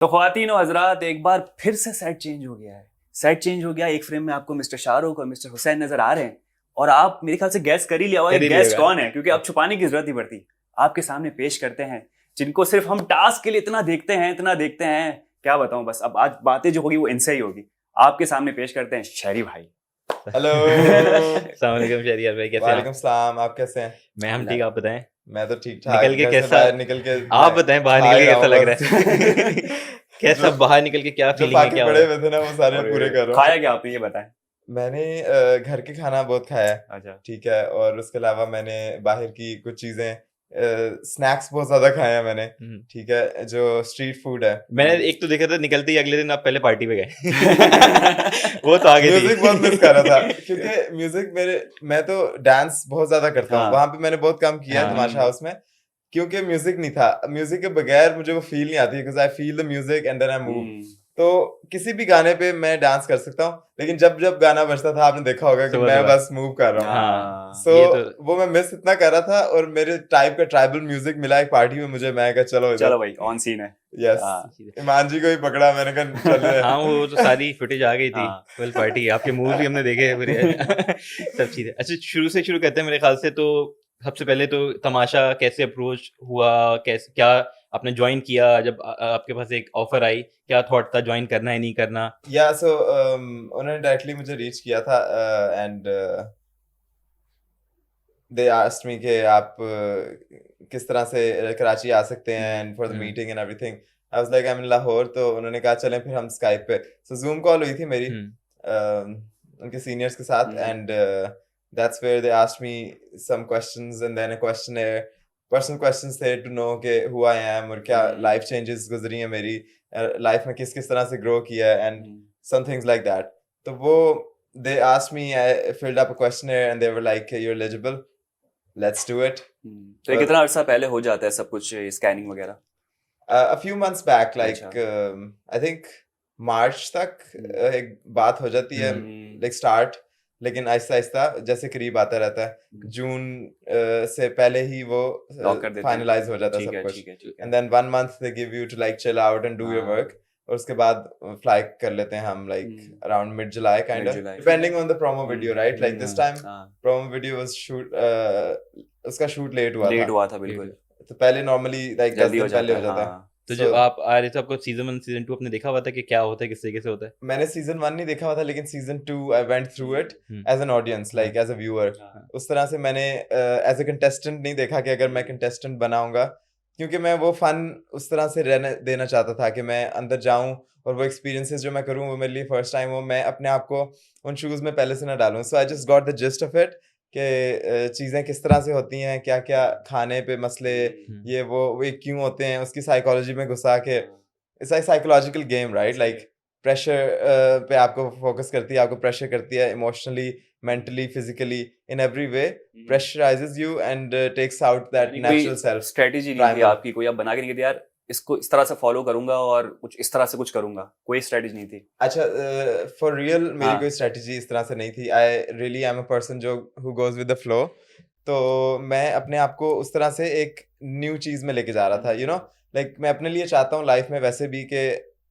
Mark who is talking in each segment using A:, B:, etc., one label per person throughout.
A: तो ख्वातीन और हजरात, एक बार फिर से सेट चेंज हो गया है। सेट चेंज हो गया। एक फ्रेम में आपको मिस्टर शाहरुख और मिस्टर हुसैन नजर आ रहे हैं और आप मेरे ख्याल से गैस कर ही लिया होगा
B: कर ही
A: गैस
B: लिया
A: कौन है, क्योंकि अब छुपाने की जरूरत नहीं पड़ती। आपके सामने पेश करते हैं जिनको सिर्फ हम टास्क के लिए इतना देखते हैं, क्या बताऊं। बस अब आज बातें जो होगी वो इनसे ही होगी। आपके सामने पेश करते हैं शहरी भाई।
C: हेलो।
B: अस्सलाम वालेकुम शहरियार भाई, कैसे हैं
C: वालेकुम सलाम, आप कैसे हैं?
B: मैं हम ठीक, आप बताएं।
C: मैं तो ठीक ठाक।
B: निकल के
C: घर से
B: कैसा
C: बाहर निकल के
B: आप बताएं, बाहर निकल के कैसा लग रहा है? कैसा
C: जो-
B: बाहर निकल के क्या
C: जो
B: फीलिंग है,
C: फाके
B: क्या हो
C: पड़े
B: रहा है?
C: हुए थे ना वो सारे
A: और
C: पूरे कर रहा हूँ।
A: खाया क्या आपने, ये बताएं।
C: मैंने घर के खाना बहुत खाया है,
A: अच्छा।
C: ठीक है, और उसके अलावा मैंने बाहर की कुछ चीजें स्नैक्स बहुत ज्यादा खाए हैं मैंने, ठीक है, जो स्ट्रीट फूड है।
B: मैंने एक तो देखा था निकलते ही अगले दिन आप पहले पार्टी पे गए। वो तो आगे थी।
C: म्यूजिक बहुत मिस कर रहा था क्योंकि म्यूजिक मैं तो डांस बहुत ज्यादा करता हूँ,
A: हाँ।
C: वहां पे मैंने बहुत कम किया है
B: हाँ।
C: तमाशा हाउस में, क्योंकि म्यूजिक नहीं था। म्यूजिक के बगैर मुझे वो फील नहीं आती, because I feel the music and then I move. तो किसी भी गाने पे मैं डांस कर सकता हूँ, लेकिन जब जब गाना बजता था आपने देखा होगा कि
B: सुबह
C: मैं
B: सुबह।
C: बस मूव कर रहा हूँ।
B: हाँ,
C: सो
B: ये तो
C: वो मैं मिस इतना कर रहा था, और मेरे टाइप का ट्राइबल म्यूजिक मिला एक पार्टी में मुझे, मैं कहा चलो
A: चलो भाई, ऑन सीन है।
C: यस,
A: हाँ।
C: ईमान जी को ही पकड़ा मैंने, कहा चल
B: हाँ, वो तो सारी फुटेज आ गई थी।
A: हाँ।
B: फुल पार्टी, आपके मूव भी हमने देखे फिर सब चीजें। अच्छा, शुरू करते हैं मेरे ख्याल से। तो सबसे पहले तो तमाशा कैसे अप्रोच हुआ, कैसे क्या आपने ज्वाइन किया? जब आपके पास एक ऑफर आई, क्या थॉट था ज्वाइन करना है नहीं करना?
C: या सो उन्होंने डायरेक्टली मुझे रीच किया था, एंड दे आस्क्ड मी कि आप किस तरह से कराची आ सकते हैं, and for the meeting and everything. I was like I am in Lahore. तो उन्होंने कहा चलें फिर हम स्काइप पे, सो जूम कॉल हुई थी मेरी उनके सीनियर्स के साथ, and that's where they asked me some questions and then a questioner. Personal questions थे टू नो के हु आई एम, और क्या लाइफ चेंजेस गुजरी हैं मेरी लाइफ में, किस किस तरह से ग्रो किया है, and some things like that. तो वो they asked me, I filled up a questionnaire and they were like, you're eligible, let's do it.
A: तो ये कितना अरसा पहले हो जाता है सब कुछ, स्कैनिंग वगैरह?
C: A few months back, like
A: अच्छा।
C: I think मार्च तक एक बात हो जाती है, like start, लेकिन आहिस्ता आहिस्ता जैसे करीब आता रहता है, जून से पहले ही वो
A: लॉक कर देते हैं।
C: फाइनलाइज हो जाता है
A: ठीक
C: सब
A: है,
C: कुछ,
A: ठीक है, ठीक है।
C: And then 1 month they give you to like chill out and do your
A: हाँ।
C: work, और उसके बाद फ्लाई कर लेते हैं हम, like around mid July kind of,
A: Mid-July.
C: depending on the promo video, right? Like this time
A: हाँ।
C: promo video was उसका शूट लेट हुआ
A: लेट
C: था,
A: हुआ था बिल्कुल।
C: तो पहले नॉर्मली like 10
A: जल्दी हो
C: दिन पहले हो
A: जाता है,
C: जाता है।
A: हाँ।
B: तो
C: So,
B: जब आप आ रहे थे, आपको सीजन 1 सीजन 2 आपने देखा हुआ था कि क्या होता है, किस तरीके से होता है?
C: मैंने सीजन 1 नहीं देखा हुआ था, लेकिन season 2 I went through it as an audience, like as a viewer. उस तरह से मैंने एज अ कंटेस्टेंट नहीं देखा कि अगर मैं कंटेस्टेंट बनाऊंगा, क्योंकि मैं वो फन उस तरह से रहने देना चाहता था कि मैं अंदर जाऊं और वो एक्सपीरियंसेस जो मैं करूं वो मेरे लिए फर्स्ट टाइम हो, मैं अपने आप को उन शूज में पहले से ना डालूं। So I just got the gist of it कि चीज़ें किस तरह से होती हैं, क्या क्या खाने पे मसले, ये वो क्यों होते हैं, उसकी साइकोलॉजी में घुसा के, it's like psychological game, right? Like pressure पे आपको फोकस करती है, आपको प्रेशर करती है emotionally, mentally, physically, in every way pressurises you and takes out that natural self.
A: Strategy नहीं थी आपकी कोई, आप बना के नहीं गए यार इसको इस तरह से फॉलो करूंगा और कुछ इस तरह से कुछ करूंगा, कोई स्ट्रेटेजी नहीं थी?
C: अच्छा, फॉर रियल मेरी
A: हाँ।
C: कोई स्ट्रेटेजी इस तरह से नहीं थी। I really I am a person जो who goes with the flow. तो मैं अपने आप को उस तरह से एक न्यू चीज में लेके जा रहा था, यू नो, लाइक मैं अपने लिए चाहता हूँ लाइफ में वैसे भी कि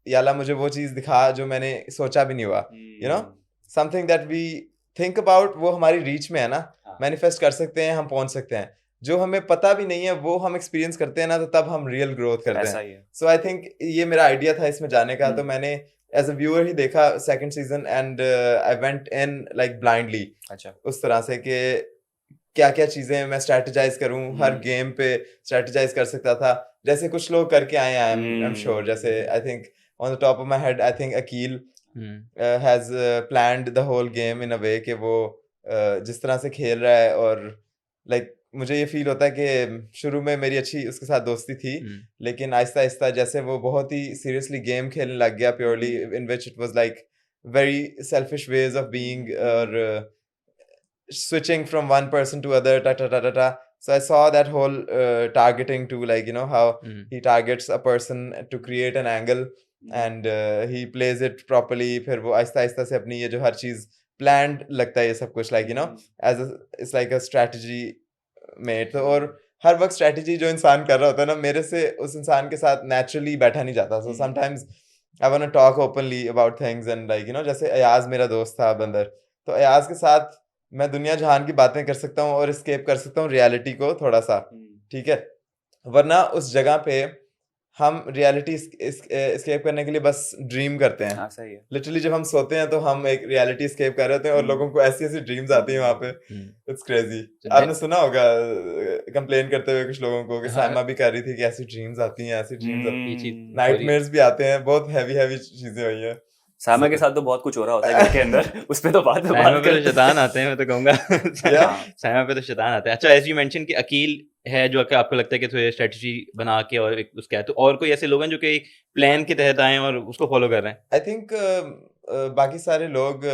C: याला मुझे वो चीज दिखा जो मैंने सोचा भी नहीं हुआ, you know, something that we think about, वो हमारी रीच में है ना, मैनिफेस्ट कर सकते हैं, हम पहुंच सकते हैं। जो हमें पता भी नहीं है वो हम एक्सपीरियंस करते हैं ना, तो तब हम रियल ग्रोथ करते
A: ऐसा
C: हैं।
A: ही है।
C: सो आई थिंक ये मेरा आइडिया था इसमें जाने का। तो मैंने एज अ व्यूअर ही देखा second season, and I went in like blindly,
A: अच्छा।
C: उस तरह से कि क्या क्या चीजें मैं स्ट्रेटेजाइज करूं, हर गेम पे स्ट्रेटेजाइज कर सकता था, जैसे कुछ लोग करके आए हैं, आई एम श्योर। जैसे I think on the top of my head, I think Akeel has planned the whole game in a way कि वो जिस तरह से खेल रहा है, और लाइक मुझे ये फील होता है कि शुरू में मेरी अच्छी उसके साथ दोस्ती थी, लेकिन आहिस्ता आहिस्ता जैसे वो बहुत ही सीरियसली गेम खेलने लग गया, purely in which it was like very selfish ways of being, और switching from one person to other, ta ta ta ta ta. So I saw that whole targeting to, like, you know, how he targets a person to create an angle, and he plays it properly. फिर वो आहिस्ता आहिस्ता से अपनी ये जो हर चीज planned लगता है ये सब कुछ, like, you know, as a, it's like a strategy made. तो और हर वक्त स्ट्रेटजी जो इंसान कर रहा होता है ना, मेरे से उस इंसान के साथ नेचुरली बैठा नहीं जाता. So sometimes I want to talk openly about things and like जैसे अयाज मेरा दोस्त था बंदर, तो अयाज के साथ मैं दुनिया जहान की बातें कर सकता हूँ और एस्केप कर सकता हूँ रियलिटी को थोड़ा सा, ठीक है. वरना उस जगह पे हम रियलिटी एस्केप करने के लिए बस ड्रीम करते हैं.
A: हाँ सही है.
C: लिटरली जब हम सोते हैं तो हम एक रियलिटी एस्केप कर रहे होते हैं और लोगों को ऐसी ऐसी ड्रीम्स आती हैं वहाँ पे. It's crazy. आपने सुना होगा कंप्लेन करते हुए कुछ लोगों को कि साइमा भी कर रही थी कि ऐसी ड्रीम्स आती हैं, ऐसी ड्रीम्स, नाइटमेयर्स भी आते हैं, बहुत हैवी चीजें हुई हैं.
A: साइमा के साथ तो बहुत कुछ हो रहा होता है घर के अंदर. उस पे तो बात
B: साइमा पे तो शैतान आते हैं, मैं तो कहूंगा.
C: Yeah.
B: साइमा पे तो शैतान आते हैं. अच्छा, एज यू मेंशन कि अकील है जो कि आपको लगता है कि थोड़ी स्ट्रेटजी बना के और एक उसका है, तो और कोई ऐसे लोग हैं जो कि एक प्लान के तहत आए हैं और उसको फॉलो कर रहे हैं?
C: आई थिंक बाकी सारे लोग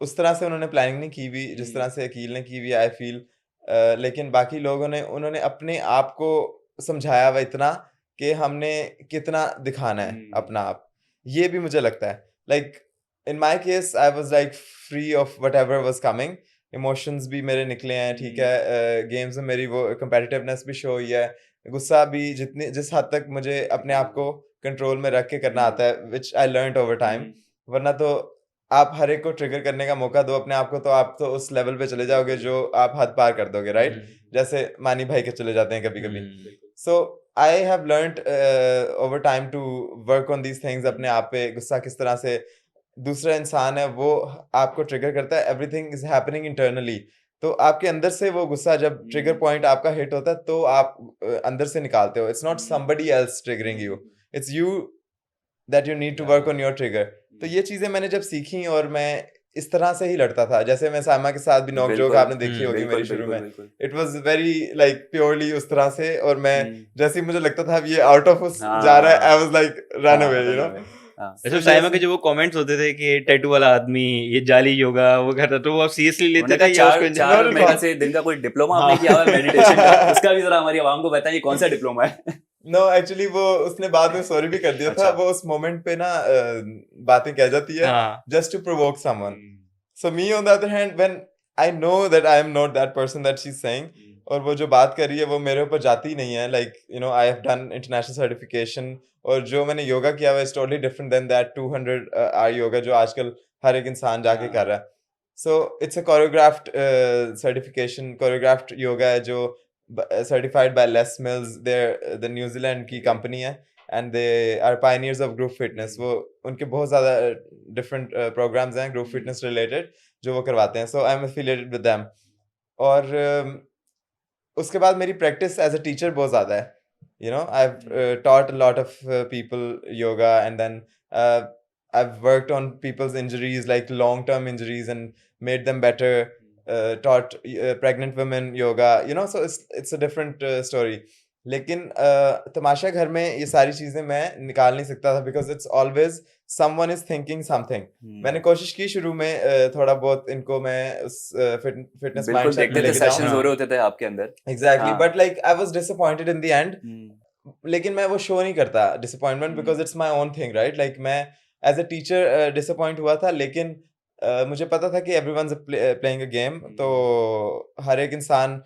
C: उस तरह से उन्होंने प्लानिंग नहीं की हुई जिस तरह से अकील ने की हुई, आई फील. लेकिन बाकी लोगों ने उन्होंने अपने आप को समझाया हुआ इतना कि हमने कितना दिखाना है अपना आप. ये भी मुझे लगता है. Like in my case I was like free of whatever was coming. Emotions भी मेरे निकले हैं, ठीक है. गेम्स में मेरी वो कम्पेटिटिवनेस भी शो हुई है. गुस्सा भी जिस हद तक मुझे अपने आप को कंट्रोल में रख के करना आता है, विच आई लर्नड ओवर टाइम. वरना तो आप हर एक को ट्रिगर करने का मौका दो अपने आप को, तो आप तो उस लेवल पे चले जाओगे जो आप हद पार कर दोगे, राइट. जैसे मानी भाई के चले जाते हैं कभी कभी. So I have learned over time to work on these things. अपने आप पे गुस्सा किस तरह से दूसरा इंसान है वो आपको ट्रिगर करता है. Everything is happening internally. तो आपके अंदर से वो गुस्सा जब ट्रिगर पॉइंट आपका हिट होता है तो आप अंदर से निकालते हो. It's not somebody else triggering you, it's you that you need to work on your trigger. तो ये चीजें मैंने जब सीखी और मैं इस तरह से ही लड़ता था. जैसे मैं साइमा के साथ भी नॉक जोक आपने देखी होगी मेरी शुरू में. It was very like purely उस तरह से. और मैं जैसे ही मुझे लगता था ये आउट ऑफ जा रहा है, आई was like run away, you know.
B: जैसे साइमा के जो वो कमेंट्स होते थे कि टैटू वाला आदमी ये जाली योगा वो करता, तो वो आप सीरियसली लेते थे या उसको?
A: 4 महीने से दिन का कोई डिप्लोमा आपने किया हुआ है मेडिटेशन का? उसका भी जरा हमारी आवाम को बताइए कौन सा डिप्लोमा है.
C: नो एक्चुअली वो उसने बाद में सॉरी भी कर दिया था. वो उस मोमेंट पे ना बातें कह जाती है just to provoke someone. So me on the other hand when I know that I am not that person that she is saying, और वो जो बात कर रही है वो मेरे ऊपर जाती नहीं है. Like you know I have done international certification, और जो मैंने योगा किया हुआ है is totally different than that 200 hour yoga जो आजकल हर एक इंसान जाके कर रहा है. So it's a choreographed certification. Choreographed yoga है जो certified by Les Mills. They're the New Zealand की कंपनी है and they are pioneers of group fitness. वो उनके बहुत ज़्यादा different programs हैं group fitness related जो वो करवाते हैं. So I'm affiliated with them. और उसके बाद मेरी practice as a teacher बहुत ज़्यादा है. You know, I've taught a lot of people yoga, and then I've worked on people's injuries, like long-term injuries, and made them better. Taught pregnant women yoga, you know, so it's a different story. लेकिन तमाशा घर में ये सारी चीजें मैं निकाल नहीं सकता था because it's always someone is thinking something. मैंने कोशिश की शुरू में थोड़ा बहुत इनको मैं उस फिटनेस माइंडसेट में लेके
A: सेशंस हो रहे होते थे आपके अंदर.
C: Exactly, but like I was disappointed in the end. लेकिन मैं वो शो नहीं करता disappointment because it's my own thing, right? Like मैं as a teacher disappoint हुआ था, लेकिन मुझे पता था कि everyone's playing a game. तो हर एक इंसान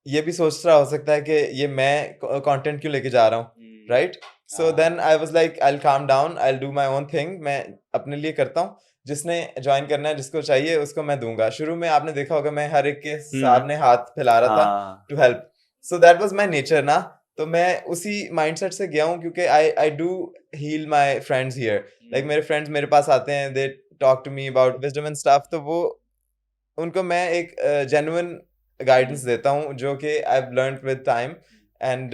C: ये भी सोच रहा हो सकता है कि ये मैं कंटेंट क्यों लेके जा रहा हूँ, right. So then I was like I will calm down, I will do my own thing. मैं अपने लिए करता हूँ. जिसने ज्वाइन करना है, जिसको चाहिए उसको मैं दूंगा. शुरू में आपने देखा होगा मैं हर एक के सामने हाथ फैला रहा था to help. So that was my nature ना. तो मैं उसी माइंडसेट से गया हूँ क्योंकि I do heal my friends here. Like मेरे फ्रेंड्स मेरे पास आते हैं, they talk to me about wisdom and stuff. तो वो उनको मैं एक जेन्युइन गाइडेंस देता हूँ जो कि I have learned with time and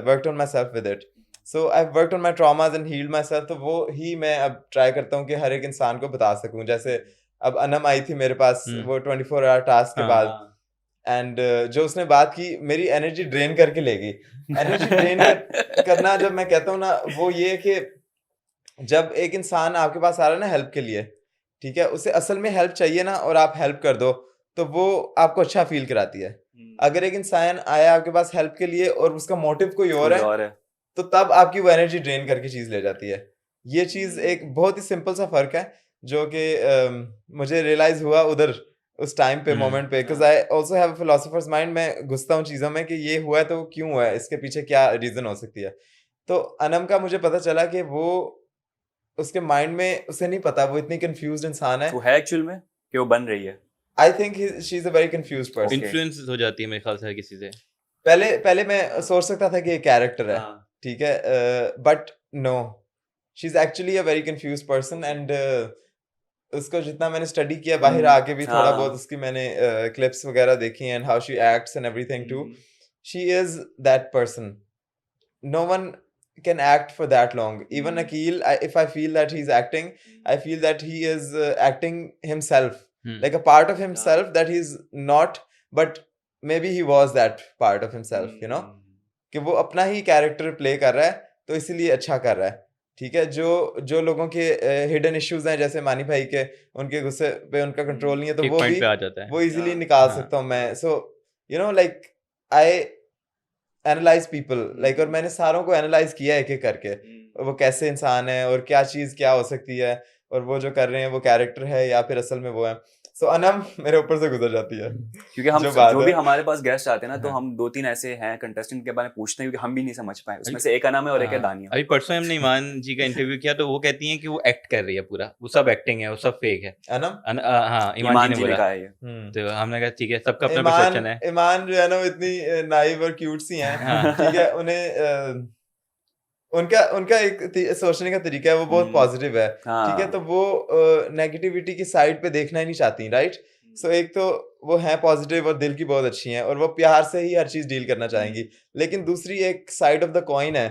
C: worked on myself with it. So I have worked on my traumas and healed myself. तो वो ही मैं अब ट्राई करता हूँ कि हर एक इंसान को बता सकूँ. जैसे अब अनम आई थी मेरे पास वो 24 आवर टास्क के बाद, एंड जो उसने बात की मेरी एनर्जी ड्रेन करके ले गई. एनर्जी ड्रेन करना जब मैं कहता हूँ ना, वो ये कि जब एक इंसान आपके पास आ रहा है ना हेल्प के लिए, ठीक है, उसे असल में हेल्प चाहिए ना, और आप हेल्प कर दो तो वो आपको अच्छा फील कराती है. अगर एक इंसान आया आपके पास हेल्प के लिए और उसका मोटिव कोई और है तो तब आपकी वो एनर्जी ड्रेन करके चीज ले जाती है. ये चीज एक बहुत ही सिंपल सा फर्क है जो कि मुझे रियलाइज हुआ उधर उस टाइम पे
B: हम्म,
C: मोमेंट पे, because I also have a philosopher's mind, मैं घुसता हूँ चीजों में कि ये हुआ है तो क्यों हुआ है, इसके पीछे क्या रीजन हो सकती है। तो अनम का मुझे पता चला कि वो उसके माइंड में उसे नहीं पता, वो इतनी कंफ्यूज्ड इंसान है।
A: वो है एक्चुअल में कि वो बन रही है?
C: I think she is a very confused person.
A: Okay.
B: Influence हो जाती है मेरे ख्याल से हर किसी से।
C: पहले मैं सोच सकता था कि ये कैरेक्टर है,
A: हाँ।
C: ठीक है, but no, she is actually a very confused person. And उसको जितना मैंने स्टडी किया बाहर आके भी, थोड़ा बहुत उसकी मैंने क्लिप्स वगैरह देखी and how she acts and everything too, she is that person. No one can act for that long. Even Akil, if I feel that he's acting, I feel that he is acting himself, like a part of himself that he's not, but maybe he was that part of himself, you know, कि वो अपना ही character play कर रहा है तो इसीलिए अच्छा कर रहा है, ठीक है। जो लोगों के हिडन इश्यूज हैं, जैसे मानी भाई के, उनके गुस्से पे उनका कंट्रोल नहीं है, तो
B: एक
C: वो
B: पॉइंट
C: भी
B: पे आ जाता है।
C: वो इजीली निकाल
B: हाँ।
C: सकता हूँ मैं। So you know, like I analyse people, like, और मैंने सारों को एनालाइज किया एक एक करके, और वो कैसे इंसान है और क्या चीज क्या हो सकती है, और वो जो कर रहे हैं वो कैरेक्टर है या फिर असल में वो है। सो अनम मेरे ऊपर से गुजर जाती है,
A: क्योंकि हम
C: जो बात
A: जो भी
C: है।
A: हमारे पास गेस्ट आते हैं ना, तो
B: हाँ।
A: हम 2-3 ऐसे हैं कंटेस्टेंट के बारे में पूछते हैं, क्योंकि हम भी नहीं समझ पाए। उसमें से एक अनम है और एक है दानिया।
B: अभी परसों हमने ईमान जी का इंटरव्यू किया, तो वो कहती हैं कि वो एक्ट कर रही है पूरा, वो सब एक्टिंग है, वो सब फेक है।
C: अनम,
B: हाँ, ईमान
A: ईमान
B: जी ने
A: जी ने
B: बोला।
A: कहा है ये।
B: तो हमने कहा ठीक है, सबका अपना
C: ईमान
B: परसेप्शन है।
C: ईमान जो है ना, वो इतनी नाइव और क्यूट सी हैं,
B: हाँ।
C: ठीक है। उन्हें उनका उनका एक सोचने का तरीका है, वो बहुत पॉजिटिव है, ठीक है। तो वो नेगेटिविटी की साइड पे देखना ही नहीं चाहती, राइट। सो एक तो वो हैं पॉजिटिव और दिल की बहुत अच्छी हैं, और वो प्यार से ही हर चीज डील करना चाहेंगी। लेकिन दूसरी एक साइड ऑफ द कॉइन है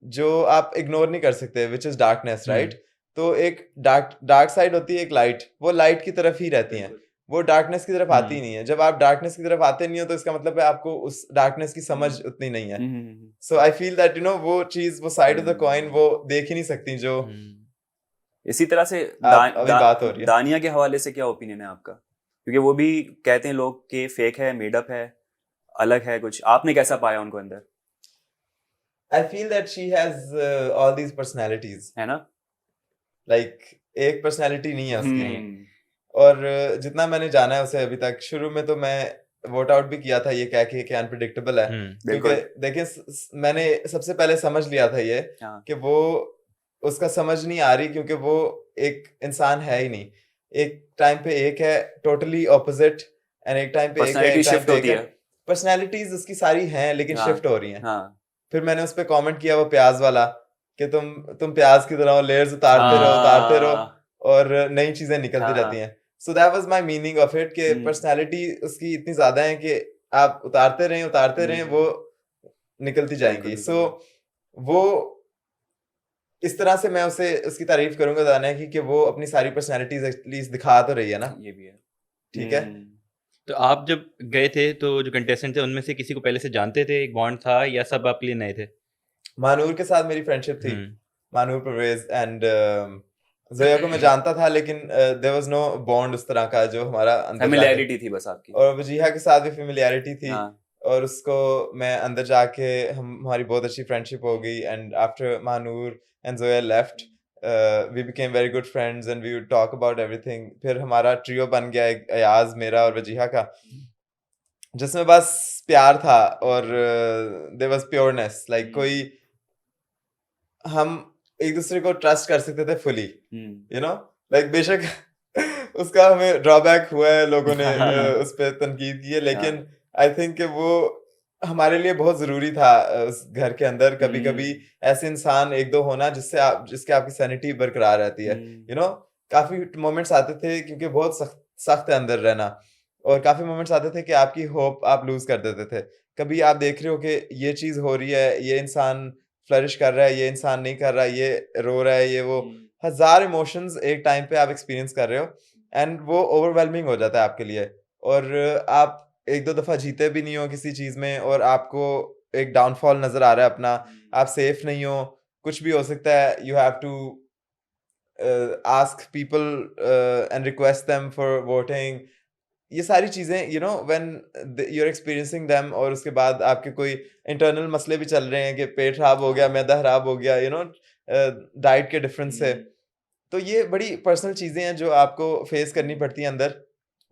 C: जो आप इग्नोर नहीं कर सकते, विच इज डार्कनेस, राइट। तो एक डार्क साइड होती है, एक लाइट, वो लाइट की तरफ ही रहती हैं, वो डार्कनेस की तरफ आती नहीं है। जब आप डार्कनेस की तरफ आते नहीं हो, तो इसका मतलब है आपको उस डार्कनेस की समझ उतनी नहीं है। So I feel that, you know, वो चीज, वो साइड ऑफ द कॉइन वो देख ही नहीं सकती जो
A: इसी तरह से
C: अभी बात हो रही है।
A: दानिया के हवाले से क्या ओपिनियन है आपका? क्योंकि वो भी कहते हैं लोग कि फेक है, मेडअप है, अलग है कुछ। आपने कैसा पाया उनको अंदर?
C: आई feel that she has all these personalities,
A: है ना?
C: लाइक एक पर्सनालिटी नहीं है उसकी। और जितना मैंने जाना है उसे अभी तक, शुरू में तो मैं वोट आउट भी किया था ये कह के कि अनप्रिडिक्टेबल है, क्योंकि देखिए मैंने सबसे पहले समझ लिया था ये कि वो उसका समझ नहीं आ रही, क्योंकि वो एक इंसान है ही नहीं। एक टाइम पे एक है टोटली ऑपोजिट, एंड एक टाइम पे एक है,
A: शिफ्ट होती है।
C: पर्सनैलिटीज उसकी सारी हैं लेकिन शिफ्ट हो रही हैं।
A: हाँ।
C: फिर मैंने उस पर कॉमेंट किया, वो प्याज वाला, कि तुम प्याज की तरह लेयर्स उतारते रहो और नई चीजें निकलती रहती हैं। सो that was my meaning of it, कि पर्सनालिटी उसकी इतनी ज्यादा है कि आप उतारते रहें वो निकलती जाएंगी। सो वो इस तरह से मैं उसकी तारीफ करूंगा दानिया की, कि वो अपनी सारी पर्सनालिटीज एटलीस्ट दिखा तो रही है ना।
A: ये भी है,
C: ठीक है।
B: तो आप जब गए थे, तो जो कंटेस्टेंट थे उनमें से किसी को पहले से जानते थे, एक बॉन्ड था, या सब आपके लिए नए थे?
C: मानूर के साथ मेरी फ्रेंडशिप थी, मानूर परवेज, एंड जोया को मैं जानता था, लेकिन देयर वाज नो बॉन्ड उस तरह का जो हमारा अंदर
A: फैमिलियरिटी थी बस आपकी।
C: और वजीहा के साथ भी फैमिलियरिटी थी। और उसको मैं अंदर जाके हमारी बहुत अच्छी फ्रेंडशिप हो गई, and after Manoor and Zoya left we became very good friends and we would talk about everything. फिर हमारा ट्रियो बन गया, एक अयाज, मेरा और वजीहा का, जिसमें बस प्यार था और there was pureness, like कोई, हम एक दूसरे को ट्रस्ट कर सकते थे फुली, यू नो, लाइक बेशक उसका हमें ड्रॉबैक हुआ है, लोगों ने उस पर तनकीद की है, लेकिन आई थिंक वो हमारे लिए बहुत जरूरी था उस घर के अंदर कभी कभी ऐसे इंसान एक दो होना जिसके आपकी सैनिटी बरकरार रहती है, यू नो। काफी मोमेंट्स आते थे, क्योंकि बहुत सख्त है अंदर रहना, और काफी मोमेंट्स आते थे कि आपकी होप आप लूज कर देते थे। कभी आप देख रहे हो कि ये चीज हो रही है, ये इंसान फ्लरिश कर रहा है, ये इंसान नहीं कर रहा है, ये रो रहा है, ये वो, हजार इमोशंस एक टाइम पे आप एक्सपीरियंस कर रहे हो, एंड वो ओवरवेलमिंग हो जाता है आपके लिए, और आप एक दो दफा जीते भी नहीं हो किसी चीज में, और आपको एक डाउनफॉल नजर आ रहा है अपना, आप सेफ नहीं हो, कुछ भी हो सकता है, you have to ask people and request them for voting, ये सारी चीजें, you know, when you are experiencing them, और उसके बाद आपके कोई इंटरनल मसले भी चल रहे हैं कि पेट खराब हो गया, मैदा खराब हो गया, यू नो, डाइट के डिफरेंस से, तो ये बड़ी पर्सनल चीजें हैं जो आपको फेस करनी पड़ती हैं अंदर,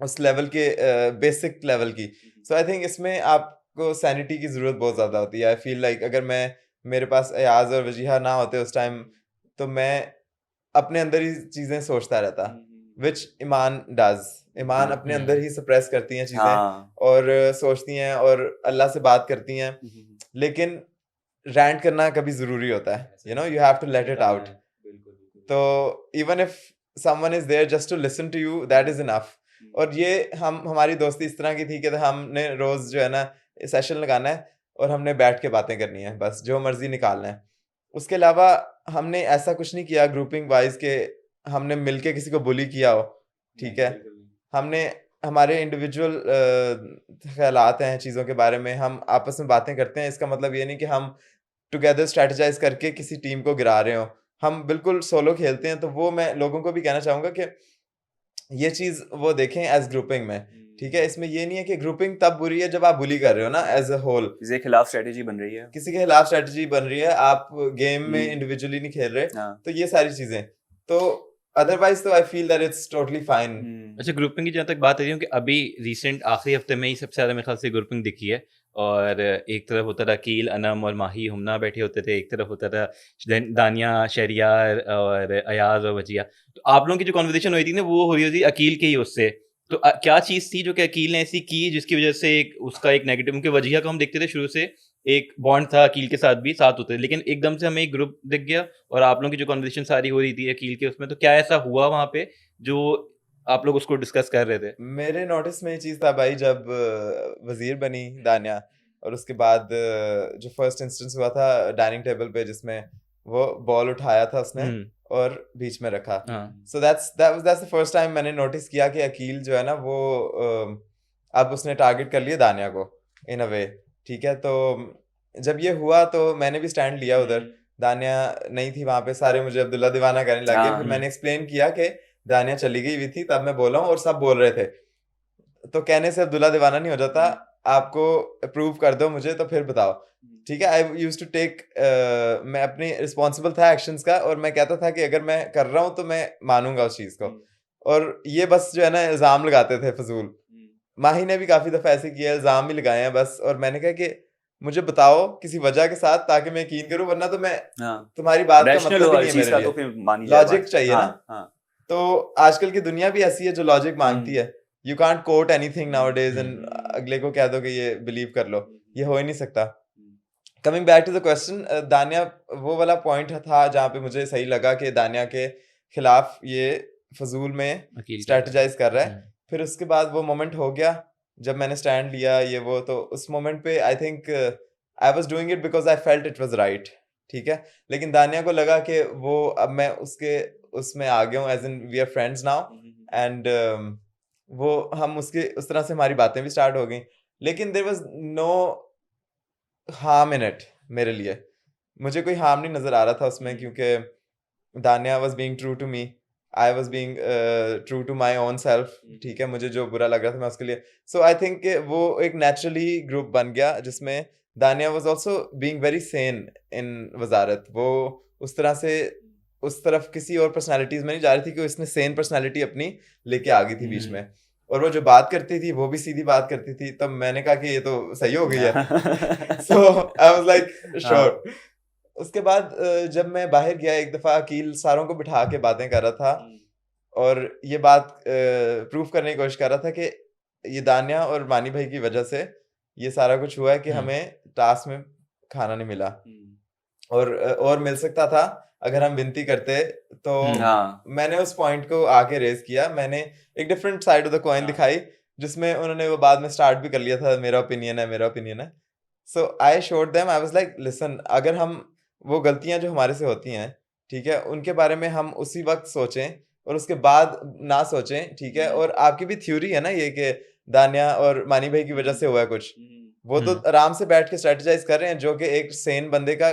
C: उस लेवल के बेसिक लेवल की. सो आई थिंक इसमें आपको सैनिटी की ज़रूरत बहुत ज़्यादा होती है. आई फील लाइक अगर मेरे पास अयाज और वजीहा ना होते उस टाइम, तो मैं अपने अंदर ही चीज़ें सोचता रहता, विच ईमान डज. ईमान अपने अंदर ही सप्रेस करती हैं चीज़ें
A: हाँ
C: और सोचती हैं और अल्लाह से बात करती हैं, लेकिन रैंट करना कभी ज़रूरी होता है. You know, you have to late it out. तो even if someone is there just to listen to you, that is enough. और ये हमारी दोस्ती इस तरह की थी कि हमने रोज जो है ना सेशन लगाना है और हमने बैठ के बातें करनी है, बस जो मर्जी निकालना है. उसके अलावा हमने ऐसा कुछ नहीं किया ग्रुपिंग वाइज के हमने मिलके किसी को बुली किया हो. ठीक है, हमने हमारे इंडिविजुअल ख्यालात हैं चीज़ों के बारे में, हम आपस में बातें करते हैं. इसका मतलब ये नहीं कि हम टुगेदर स्ट्रेटजाइज करके किसी टीम को गिरा रहे हो. हम बिल्कुल सोलो खेलते हैं. तो वो मैं लोगों को भी कहना चाहूँगा कि ये चीज़ वो देखें एज ग्रुपिंग में. ठीक है, इसमें ये नहीं है कि ग्रुपिंग तब बुरी है जब आप बुली कर रहे हो ना एज अ होल.
A: किसी के खिलाफ स्ट्रेटेजी बन रही है.
C: किसी के खिलाफ स्ट्रेटजी बन रही है, आप गेम में इंडिविजुअली नहीं खेल रहे.
A: हाँ.
C: तो ये सारी चीज़ें, तो अदरवाइज तो आई feel that it's totally fine.
B: अच्छा, ग्रुपिंग की जहाँ तक बात आ रही है कि अभी रिसेंट आखिरी हफ्ते में ही सबसे ज़्यादा मेरे ख्याल से ग्रुपिंग दिखी है. और एक तरफ होता था अकील, अनम और माही हुमना बैठे होते थे, एक तरफ होता था दानिया, शहरियार और अयाज और वजिया. तो आप लोगों की जो कॉन्वर्सेशन हुई थी ना, वो हो रही थी अकील के ही उससे. तो क्या चीज़ थी जो कि अकील ने ऐसी की जिसकी वजह से उसका एक नेगेटिव, क्योंकि वजिया को हम देखते थे शुरू से एक बॉन्ड था अकील के साथ भी, साथ होते थे, लेकिन एकदम से हमें एक ग्रुप दिख गया और आप लोगों की जो कॉन्वर्सेशन सारी हो रही थी अकील के उसमें. तो क्या ऐसा हुआ वहाँ पे जो आप लोग उसको डिस्कस कर रहे थे?
C: मेरे नोटिस में ये चीज़ था भाई, जब वजीर बनी दानिया, और उसके बाद जो फर्स्ट इंस्टेंस हुआ था डाइनिंग टेबल पे जिसमें वो बॉल उठाया था उसने और बीच में रखा. So that's the first time मैंने नोटिस किया कि अकील जो है ना वो अब उसने टारगेट कर लिया दानिया को इन अ वे. ठीक है, तो जब ये हुआ तो मैंने भी स्टैंड लिया उधर. दानिया नहीं थी वहां पे, सारे मुझे अब्दुल्ला दीवाना करने लगे. फिर मैंने एक्सप्लेन किया कि दानिया चली गई हुई थी, तब मैं बोला हूँ और सब बोल रहे थे. तो कहने से अब्दुल्ला दीवाना नहीं हो जाता, आपको अप्रूव कर दो मुझे तो फिर बताओ. ठीक है, आई यूज्ड टू टेक, मैं अपनी रिस्पॉन्सिबल था एक्शंस का, और मैं कहता था कि अगर मैं कर रहा हूँ तो मैं मानूंगा उस चीज़ को. और ये बस जो है ना इल्ज़ाम लगाते थे फजूल. माही ने भी काफ़ी दफ़ा ऐसे किया, इल्ज़ाम भी लगाए हैं बस. और मैंने कहा कि मुझे बताओ किसी वजह के साथ ताकि मैं यकीन करूं, वरना तो मैं तुम्हारी बात का मतलब ही नहीं है मेरे लिए.
A: तो फिर मानी
C: लॉजिक चाहिए ना. तो आजकल की दुनिया भी ऐसी है जो लॉजिक मांगती है. You can't quote anything nowadays and अगले को कह दो कि ये बिलीव कर लो. ये हो ही नहीं सकता. Coming back to the question, Dania वो वाला पॉइंट था जहाँ पे मुझे सही लगा कि दानिया के खिलाफ ये फजूल में स्ट्रेटजाइज कर रहा है. फिर उसके बाद वो मोमेंट हो गया जब मैंने स्टैंड लिया ये वो. तो उस मोमेंट पे I think I was doing it because I felt it was right. ठीक है, लेकिन दानिया को लगा कि वो अब मैं उसमें आ गया हूँ, as in we are friends now. And वो हम उसके उस तरह से हमारी बातें भी स्टार्ट हो गई. लेकिन there was no harm in it. मेरे लिए मुझे कोई हार्म नहीं नजर आ रहा था उसमें, क्योंकि Dania was being true to me, I was being true to my own self. ठीक है, मुझे जो बुरा लग रहा था मैं उसके लिए. सो आई थिंक वो एक नेचुरली ग्रुप बन गया जिसमें Dania was also being very sane in वजारत. वो उस तरह से उस तरफ किसी और पर्सनैलिटीज में नहीं जा रही थी कि उसने सेन पर्सनैलिटी अपनी लेके आ गई थी बीच में. और वो जो बात करती थी वो भी सीधी बात करती थी. तब मैंने कहा कि ये तो सही हो गई है. So I was like sure. उसके बाद जब मैं बाहर गया एक दफ़ा, अकील सारों को बिठा के बातें कर रहा था और ये बात प्रूफ करने की कोशिश कर रहा था कि ये दानिया और मानी भाई की वजह से ये सारा कुछ हुआ है कि हमें टास्क में खाना नहीं मिला. और मिल सकता था अगर हम विनती करते. तो मैंने उस पॉइंट को आके रेज किया. मैंने एक different side of the coin दिखाई जिसमें उन्होंने वो बाद में स्टार्ट भी कर लिया था, मेरा ओपिनियन है मेरा ओपिनियन है. So I showed them, I was like listen, अगर हम वो गलतियां जो हमारे से होती हैं, ठीक है, उनके बारे में हम उसी वक्त सोचें और उसके बाद ना सोचें. ठीक है, और आपकी भी थ्योरी है ना ये कि दानिया और मानी भाई की वजह से हुआ है कुछ. वो तो आराम से बैठ के स्ट्रेटजाइज कर रहे हैं, जो कि एक सेन बंदे का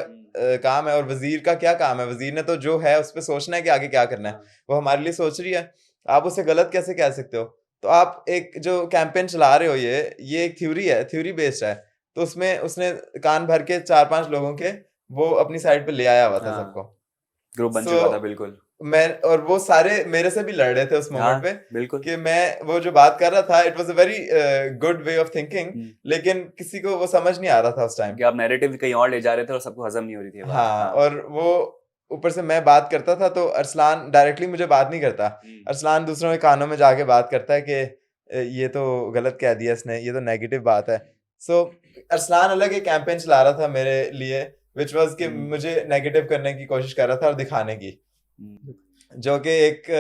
C: काम है. और वजीर का क्या काम है? वजीर ने तो जो है उस पर सोचना है कि आगे क्या करना है. वो हमारे लिए सोच रही है. आप उसे गलत कैसे कह सकते हो? तो आप एक जो कैंपेन चला रहे हो ये एक थ्योरी है, थ्योरी बेस्ड है. तो उसमें उसने कान भर के 4-5 लोगों के वो अपनी साइड पे ले आया हुआ था सबको.
A: ग्रुप बन
C: So,
A: चुका था बिल्कुल।
C: मैं और वो सारे मेरे से भी लड़ रहे थे उस
A: हाँ,
C: मोमेंट पे
A: बिल्कुल।
C: कि मैं वो जो बात कर रहा था it was a very good way of thinking, लेकिन किसी को वो समझ नहीं आ रहा था उस टाइम।
A: कि आप नैरेटिव कहीं और ले जा रहे थे और सबको हजम नहीं हो रही थी ये बात।
C: हाँ, और वो ऊपर से मैं बात करता था तो अरसलान डायरेक्टली मुझे बात नहीं करता, अरसलान दूसरों के कानों में जाके बात करता है कि ये तो गलत कह दिया इसने, ये तो नेगेटिव बात है। सो अरसलान अलग एक कैंपेन चला रहा था मेरे लिए विच वाज कि मुझे नेगेटिव करने की कोशिश कर रहा था और दिखाने की, जो कि एक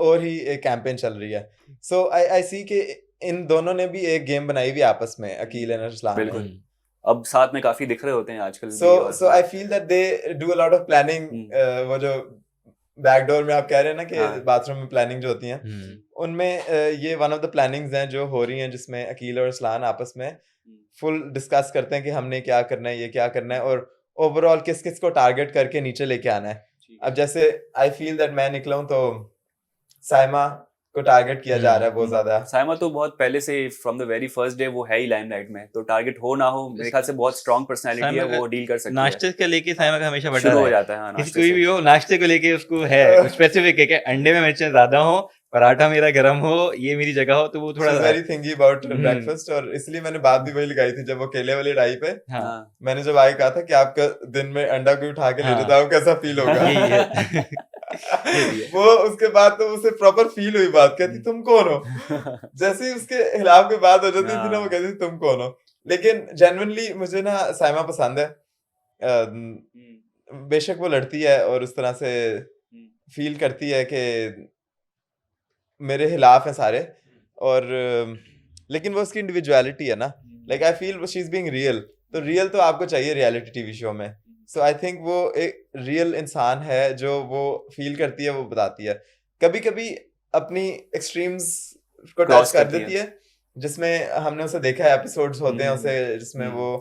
C: और ही एक कैंपेन चल रही है। सो आई सी कि इन दोनों ने भी एक गेम बनाई हुई आपस में, अकील एंड अरसलान ने।
A: बिल्कुल। अब साथ में काफी दिख रहे होते हैं आजकल भी।
C: So I feel that they do a lot of planning. वो जो बैकडोर में आप कह रहे हैं ना कि
A: हाँ।
C: बाथरूम में प्लानिंग जो होती हैं, उनमें ये वन ऑफ द प्लानिंग्स हैं जो हो रही हैं, जिसमें अकील और अरसलान आपस में फुल डिस्कस करते हैं कि हमने क्या करना है, ये क्या करना है, और ओवरऑल किस किस को टारगेट करके नीचे लेके आना है। अब जैसे आई फील दैट मैं निकला हूं तो साइमा को टारगेट किया जा रहा है बहुत ज्यादा।
A: साइमा तो बहुत पहले से from the very first day वो है ही लाइमलाइट में, तो टारगेट हो ना हो मेरे ख्याल से बहुत स्ट्रॉन्ग पर्सनालिटी है, वो डील कर सकती है।
B: नाश्ते के लेके साइमा का हमेशा बड़ा
A: शुरू हो जाता है। हाँ,
B: किसी
A: नाश्ते
B: कोई
A: से।
B: भी हो नाश्ते को लेके उसको है स्पेसिफिक है कि अंडे में मिर्चें ज्यादा हो, पराठा मेरा गरम हो, ये मेरी जगह हो, तो वो थोड़ा
C: वेरी थिंगी अबाउट ब्रेकफास्ट। और इसलिए मैंने बात भी वही लगाई थी जब वो केले वाली डाई पे।
B: हाँ
C: मैंने जब आगे कहा था कि आपका दिन में अंडा कोई उठा के ले
B: हाँ।
C: जाता हूँ कैसा फील होगा।
B: यही है ये भी है।
C: वो उसके बाद तो उसे प्रॉपर फील हुई बात, कहती तुम कौन हो। जैसे ही उसके खिलाफ कोई बात हो जाती थी ना, वो कहती तुम कौन हो। लेकिन जेन्युइनली मुझे ना साइमा पसंद है। बेशक वो लड़ती है और उस तरह से फील करती है कि मेरे खिलाफ हैं सारे, और लेकिन वो उसकी इंडिविजुअलिटी है ना, like I feel she is being real. तो रियल तो आपको चाहिए रियलिटी टीवी शो में। सो आई थिंक वो एक रियल इंसान है, जो वो फील करती है वो बताती है। कभी कभी अपनी एक्सट्रीम्स को टच कर देती है, जिसमें हमने उसे देखा है, एपिसोड्स होते हैं उसे जिसमें वो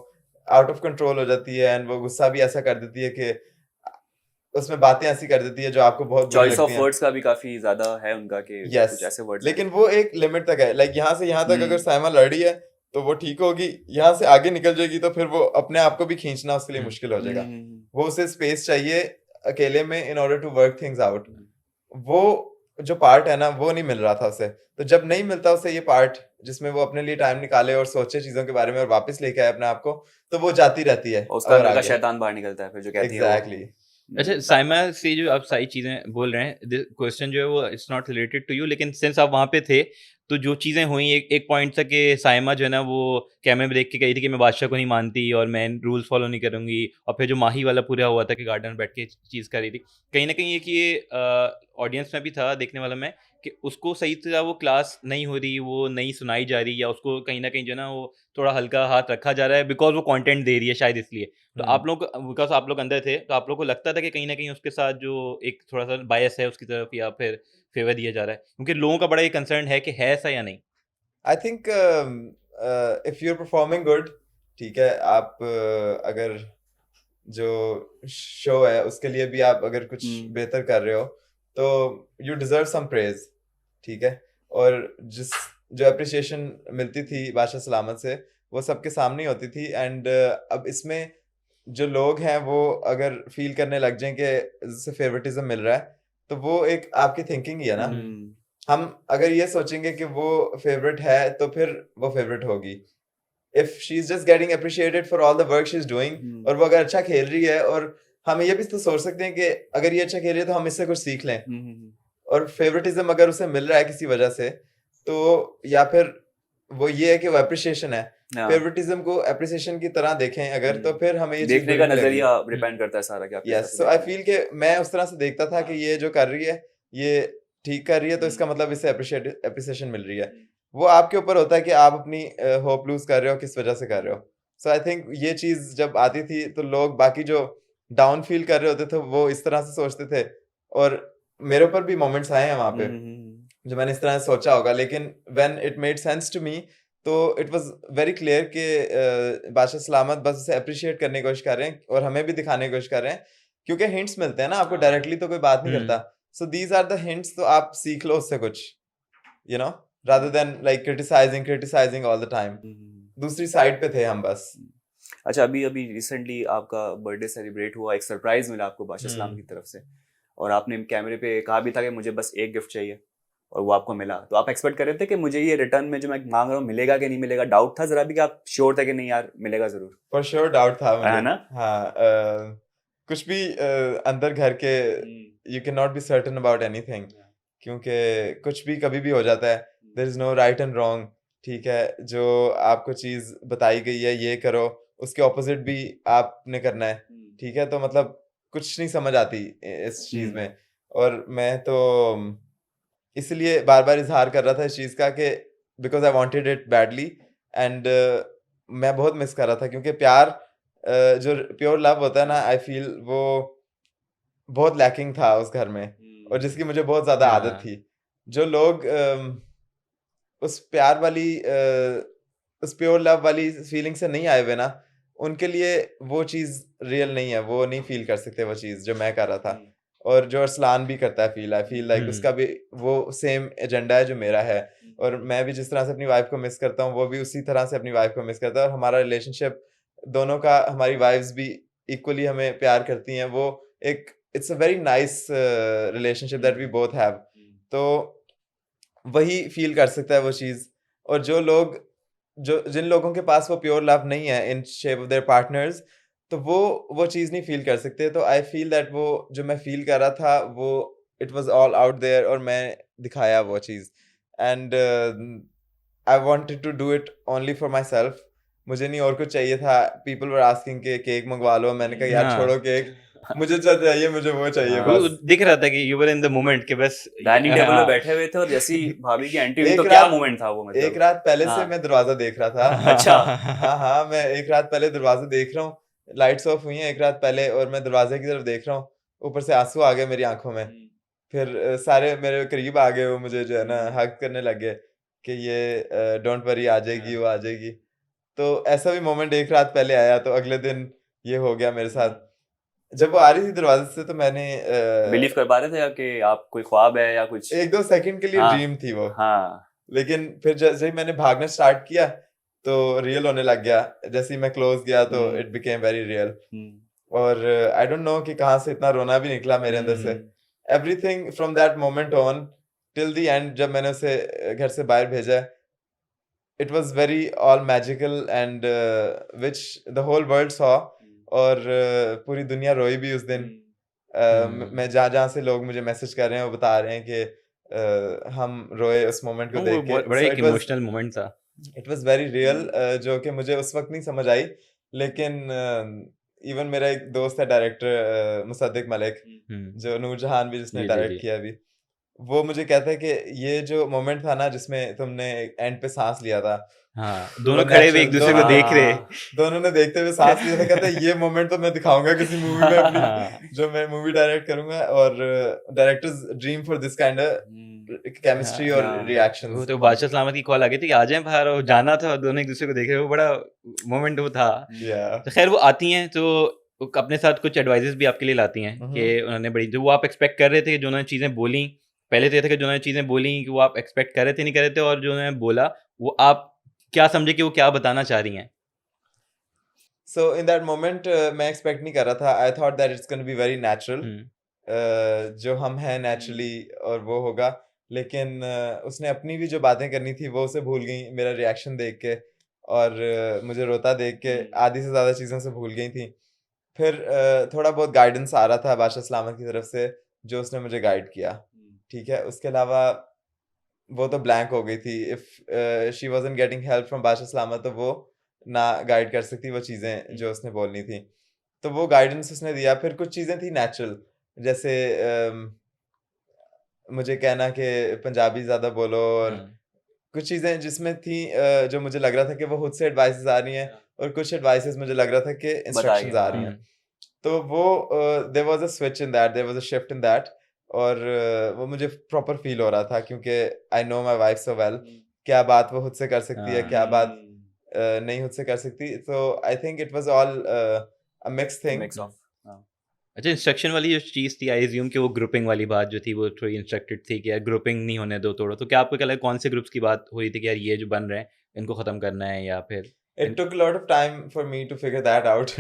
C: आउट ऑफ कंट्रोल हो जाती है एंड वो गुस्सा भी ऐसा कर देती है कि उसमें बातें ऐसी कर देती है जो आपको बहुत
A: चॉइस ऑफ वर्ड्स का भी काफी ज्यादा है उनका कि
C: yes,
A: कुछ ऐसे वर्ड्स
C: लेकिन वो एक लिमिट तक है। लाइक यहाँ से यहाँ तक अगर साइमा लड़ी है तो वो ठीक होगी, यहाँ से आगे निकल जाएगी तो फिर वो अपने आप को भी खींचना उसके लिए मुश्किल हो जाएगा। वो उसे स्पेस चाहिए अकेले में in order to work things out. वो जो पार्ट है ना वो नहीं मिल रहा था उसे, तो जब नहीं मिलता उसे ये पार्ट जिसमें वो अपने लिए टाइम निकाले और सोचे चीजों के बारे में और वापस लेके आए अपने आप को, तो वो जाती रहती है।
A: उसका अंदर का शैतान बाहर निकलता है फिर जो कहती है
C: एग्जैक्टली।
B: अच्छा साइमा से जो आप सारी चीजें बोल रहे हैं, क्वेश्चन जो है वो it's not related to you, लेकिन सिंस आप वहाँ पे थे तो जो चीज़ें हुई एक पॉइंट तक कि साइमा जो है ना वो कैमरे में देख के कही थी कि मैं बादशाह को नहीं मानती और मैं रूल्स फॉलो नहीं करूँगी, और फिर जो माही वाला पूरा हुआ था कि गार्डन में बैठ के चीज़ कर रही थी, कहीं ना कहीं ये ऑडियंस में भी था देखने वाला में कि उसको सही तरह वो क्लास नहीं हो रही, वो नहीं सुनाई जा रही, या उसको कहीं ना कहीं जो है ना वो थोड़ा हल्का हाथ रखा जा रहा है बिकॉज वो कंटेंट दे रही है शायद इसलिए। तो आप लोग बिकॉज आप लोग अंदर थे तो आप लोग को लगता था कि कहीं ना कहीं उसके साथ जो एक थोड़ा सा बायस है उसकी तरफ या फिर फेवर दिया जा रहा है, क्योंकि लोगों का बड़ा ये कंसर्न है कि है ऐसा या नहीं।
C: I think if you are performing good, ठीक है, आप अगर जो शो है उसके लिए भी आप अगर कुछ बेहतर कर रहे हो तो यू डिजर्व सम प्रेज, ठीक है। और जो अप्रिसिएशन मिलती थी बादशाह सलामत से वो सबके सामने होती थी। एंड अब इसमें जो लोग हैं वो अगर फील करने लग जाएं कि इससे फेवरेटिज्म मिल रहा है, तो वो एक आपकी थिंकिंग ही है ना। हम अगर ये सोचेंगे कि वो फेवरेट है तो फिर वो फेवरेट होगी। If she is just getting appreciated for all the work she is doing, और वो अगर अच्छा खेल रही है, और हम ये भी तो सोच सकते हैं कि अगर ये अच्छा खेल रही है तो हम इससे कुछ सीख लें, और फेवरेटिज्म अगर उसे मिल रहा है किसी वजह से, तो या फिर वो ये है कि वो अप्रिशिएशन है, फेवरेटिज्म को अप्रिसिएशन की तरह देखें अगर, तो फिर हमें ये
A: देखने का नजरिया डिपेंड करता है सारा क्या।
C: यस, सो आई फील कि मैं उस तरह से देखता था कि ये जो कर रही है ये ठीक कर रही है, तो इसका मतलब इसे अप्रिसिएशन मिल रही है। वो आपके ऊपर होता है कि आप अपनी होप लूज कर रहे हो किस वजह से कर रहे हो। सो आई थिंक ये चीज जब आती थी तो लोग बाकी जो डाउन फील कर रहे होते थे वो इस तरह से सोचते थे, और मेरे ऊपर भी मोमेंट्स आए हैं वहां पे जो मैंने इस तरह से सोचा होगा, लेकिन when it made sense to me तो इट वाज वेरी क्लियर कि बादशाह सलामत बस उसे अप्रिशिएट करने की कोशिश कर रहे हैं और हमें भी दिखाने की कोशिश कर रहे हैं, क्योंकि हिंट्स मिलते हैं ना आपको, डायरेक्टली तो कोई बात नहीं करता। So these are the hints, तो आप सीख लो उससे कुछ, you know, rather than like criticizing all the time। दूसरी साइड पे थे हम बस।
A: अच्छा, अभी रिसेंटली आपका बर्थडे सेलिब्रेट हुआ, एक सरप्राइज मिला आपको बादशाह सलाम की तरफ से, और आपने कैमरे पे कहा भी था कि मुझे बस एक गिफ्ट चाहिए और वो आपको मिला, तो आप एक्सपेक्ट कर रहे थे कि मुझे ये रिटर्न में जो मैं मांग रहा हूँ मिलेगा कि नहीं मिलेगा? डाउट था जरा भी कि आप श्योर थे कि नहीं यार मिलेगा जरूर?
C: फॉर श्योर डाउट था मुझे,
A: है ना?
C: हाँ। कुछ भी अंदर घर के you can not be certain about anything, क्योंकि कुछ भी कभी भी हो जाता है। There is no right and wrong, ठीक है? जो आपको चीज बताई गई है ये करो, उसके ऑपोजिट भी आपने करना है, ठीक है? तो मतलब कुछ नहीं समझ आती इस चीज में। और मैं तो इसलिए बार बार इजहार कर रहा था इस चीज का कि because I wanted it badly, and मैं बहुत मिस कर रहा था, क्योंकि प्यार जो प्योर लव होता है ना, आई फील वो बहुत लैकिंग था उस घर में, और जिसकी मुझे बहुत ज्यादा आदत
B: हाँ।
C: थी। जो लोग उस प्यार वाली उस प्योर लव वाली फीलिंग से नहीं आए हुए ना, उनके लिए वो चीज रियल नहीं है, वो नहीं फील कर सकते वो चीज जो मैं कर रहा था। और जो अरसलान भी करता है फील, आई फील लाइक उसका भी वो सेम एजेंडा है जो मेरा है, और मैं भी जिस तरह से अपनी वाइफ को मिस करता हूँ वो भी उसी तरह से अपनी वाइफ को मिस करता है। और हमारा रिलेशनशिप दोनों का, हमारी वाइफ्स भी इक्वली हमें प्यार करती हैं। वो एक it's a very nice relationship that we both have. तो वही फील कर सकता है वो चीज़। और जो लोग जिन लोगों के पास वो प्योर लव नहीं है in shape of their partners, तो वो चीज़ नहीं फील कर सकते। तो आई फील दैट वो जो मैं फील कर रहा था वो it was all out there, और मैं दिखाया वो चीज़। And I wanted to do it only for myself. मुझे नहीं और कुछ चाहिए था। पीपल वर आस्किंग के केक मंगवा लो, मैंने कहा यार
B: हाँ।
C: छोड़ो केक, मुझे जो चाहिए मुझे वो चाहिए
A: हाँ।
B: वो
C: बस।
B: दिख रहा था कि you were in the moment कि बस
A: डाइनिंग टेबल
B: हाँ।
A: पे बैठे हुए थे और जैसी भाभी की एंट्री हुई
C: एक
A: तो क्या
C: रात-
A: मोमेंट था वो,
C: एक
A: मतलब?
C: रात पहले से
A: हाँ।
C: मैं दरवाजा देख रहा था।
A: अच्छा।
C: हाँ, मैं एक रात पहले दरवाजा देख रहा हूँ, लाइट्स ऑफ हुई हैं एक रात पहले, और मैं दरवाजे की तरफ देख रहा हूँ, ऊपर से आंसू आ गए मेरी आंखों में। फिर सारे मेरे करीब आ गए, वो मुझे जो है ना हग करने लग गए कि ये डोंट वरी आ जाएगी, वो आ जाएगी। तो ऐसा भी मोमेंट एक रात पहले आया, तो अगले दिन ये हो गया मेरे साथ। जब वो आ रही थी दरवाजे से तो मैंने
A: बिलीव कर पा रहे थे कि आप कोई ख्वाब है या कुछ?
C: 1-2 सेकंड के लिए
A: हाँ।
C: ड्रीम थी वो,
A: हाँ।
C: लेकिन फिर जैसे ही मैंने भागना स्टार्ट किया तो रियल होने लग गया। जैसे ही मैं क्लोज गया तो इट बिकेम वेरी रियल। और आई डोंट नो कि कहाँ से इतना रोना भी निकला मेरे अंदर से। Everything from that moment on till the end, जब मैंने उसे घर से बाहर भेजा, it was very all magical and which the whole world saw. और पूरी दुनिया रोई भी उस दिन। मैं जहाँ से लोग मुझे मैसेज कर रहे हैं वो बता रहे हैं कि हम रोए उस मोमेंट को
B: वो
C: देख के।
B: बड़ा
C: सो
B: एक इमोशनल मोमेंट था।
C: इट वाज वेरी रियल, जो कि मुझे उस वक्त नहीं समझ आई। लेकिन इवन मेरा एक दोस्त है डायरेक्टर मुसद्दिक मलिक, जो नूरजहान भी जिसने
B: जी, जी,
C: डायरेक्ट
B: जी।
C: किया अभी, वो मुझे कहता है कि ये जो मोमेंट था ना जिसमें तुमने एंड पे सांस लिया था,
B: हाँ,
C: वो
B: दोनों खड़े हुए एक
C: natural-
B: दूसरे को
C: दोनों-
B: देख रहे।
C: दोनों ने देखते हुए सांस लिया था। कहता है ये मोमेंट तो मैं दिखाऊंगा किसी मूवी में अपनी,
B: हाँ।
C: जो मैं मूवी डायरेक्ट करूंगा। और directors dream for this kind chemistry और
A: हाँ।
B: वो
C: रिएक्शंस।
B: तो बादशाह सलामत की कॉल आ गई थी कि आ जाएं बाहर, और जाना था, और दोनों एक दूसरे को देख रहे, वो बड़ा मोमेंट वो था।
C: या
B: तो खैर वो आती हैं तो वो अपने साथ कुछ एडवाइजेस भी आपके लिए लाती हैं कि उन्होंने बड़ी, जो वो आप एक्सपेक्ट कर रहे थे कि जो उन्होंने चीज़ें बोली, पहले तो ये था कि जो उन्होंने चीज़ें बोली कि वो आप एक्सपेक्ट कर रहे थे नहीं कर रहे थे, और जो उन्होंने बोला वो आप क्या समझे कि वो क्या बताना चाह रही हैं?
C: सो इन दैट मोमेंट मैं एक्सपेक्ट नहीं कर रहा था। I thought that it's gonna be very natural, जो हम हैं नेचुरली, और वो होगा। लेकिन उसने अपनी भी जो बातें करनी थी वो उसे भूल गई मेरा रिएक्शन देख के, और मुझे रोता देख के आधी से ज़्यादा चीज़ें से भूल गई थी। फिर थोड़ा बहुत गाइडेंस आ रहा था बादशाह सलामत की तरफ से, जो उसने मुझे गाइड किया, ठीक है? उसके अलावा वो तो ब्लैंक हो गई थी। If she wasn't getting help from बादशाह सलामत, तो वो ना गाइड कर सकती वो चीज़ें जो उसने बोलनी थी। तो वो गाइडेंस उसने दिया। फिर कुछ चीज़ें थी नेचुरल, जैसे मुझे कहना कि पंजाबी ज़्यादा बोलो, और कुछ चीज़ें जिसमें थी जो मुझे लग रहा था कि वो खुद से एडवाइसेस आ रही हैं, और कुछ एडवाइसेस मुझे लग रहा था कि इंस्ट्रक्शंस आ रही हैं। तो वो there was a switch in that, there was a shift in that. और वो मुझे प्रॉपर फील हो रहा था, क्योंकि I know my wife so well, क्या बात वो खुद से कर सकती है, क्या बात नहीं खुद से कर सकती। तो I think it was all a mix thing.
A: Mix of.
B: अच्छा, इंस्ट्रक्शन वाली जो चीज़ थी, आई अज्यूम कि वो ग्रुपिंग वाली बात जो थी वो थोड़ी इंस्ट्रक्टेड थी कि यार ग्रुपिंग नहीं होने दो, तोड़ो। तो क्या आपको क्या लगा, कौन से ग्रुप्स की बात हो रही थी कि यार ये जो बन रहे हैं इनको ख़त्म करना है, या फिर
C: It took a lot of time for me to figure that out.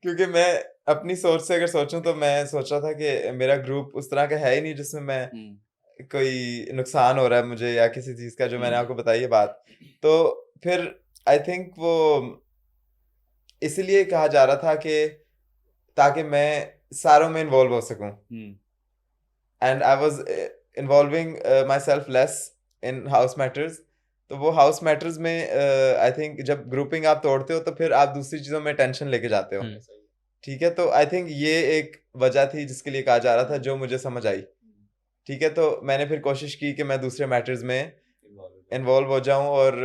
C: क्योंकि मैं अपनी सोच से अगर सोचूं तो मैं सोच रहा था कि मेरा ग्रुप उस तरह का है ही नहीं जिसमें मैं कोई नुकसान हो रहा है मुझे या किसी चीज़ का, जो मैंने आपको बताई है बात। तो फिर आई थिंक वो इसलिए कहा जा रहा था कि ताकि मैं सारों में इन्वॉल्व हो सकूं, and I was involving my self less in house matters. तो वो हाउस मैटर्स में आई थिंक जब ग्रुपिंग आप तोड़ते हो तो फिर आप दूसरी चीज़ों में टेंशन लेके जाते हो, ठीक है। तो आई थिंक ये एक वजह थी जिसके लिए कहा जा रहा था, जो मुझे समझ आई, ठीक है। तो मैंने फिर कोशिश की कि मैं दूसरे मैटर्स में इन्वॉल्व हो जाऊं और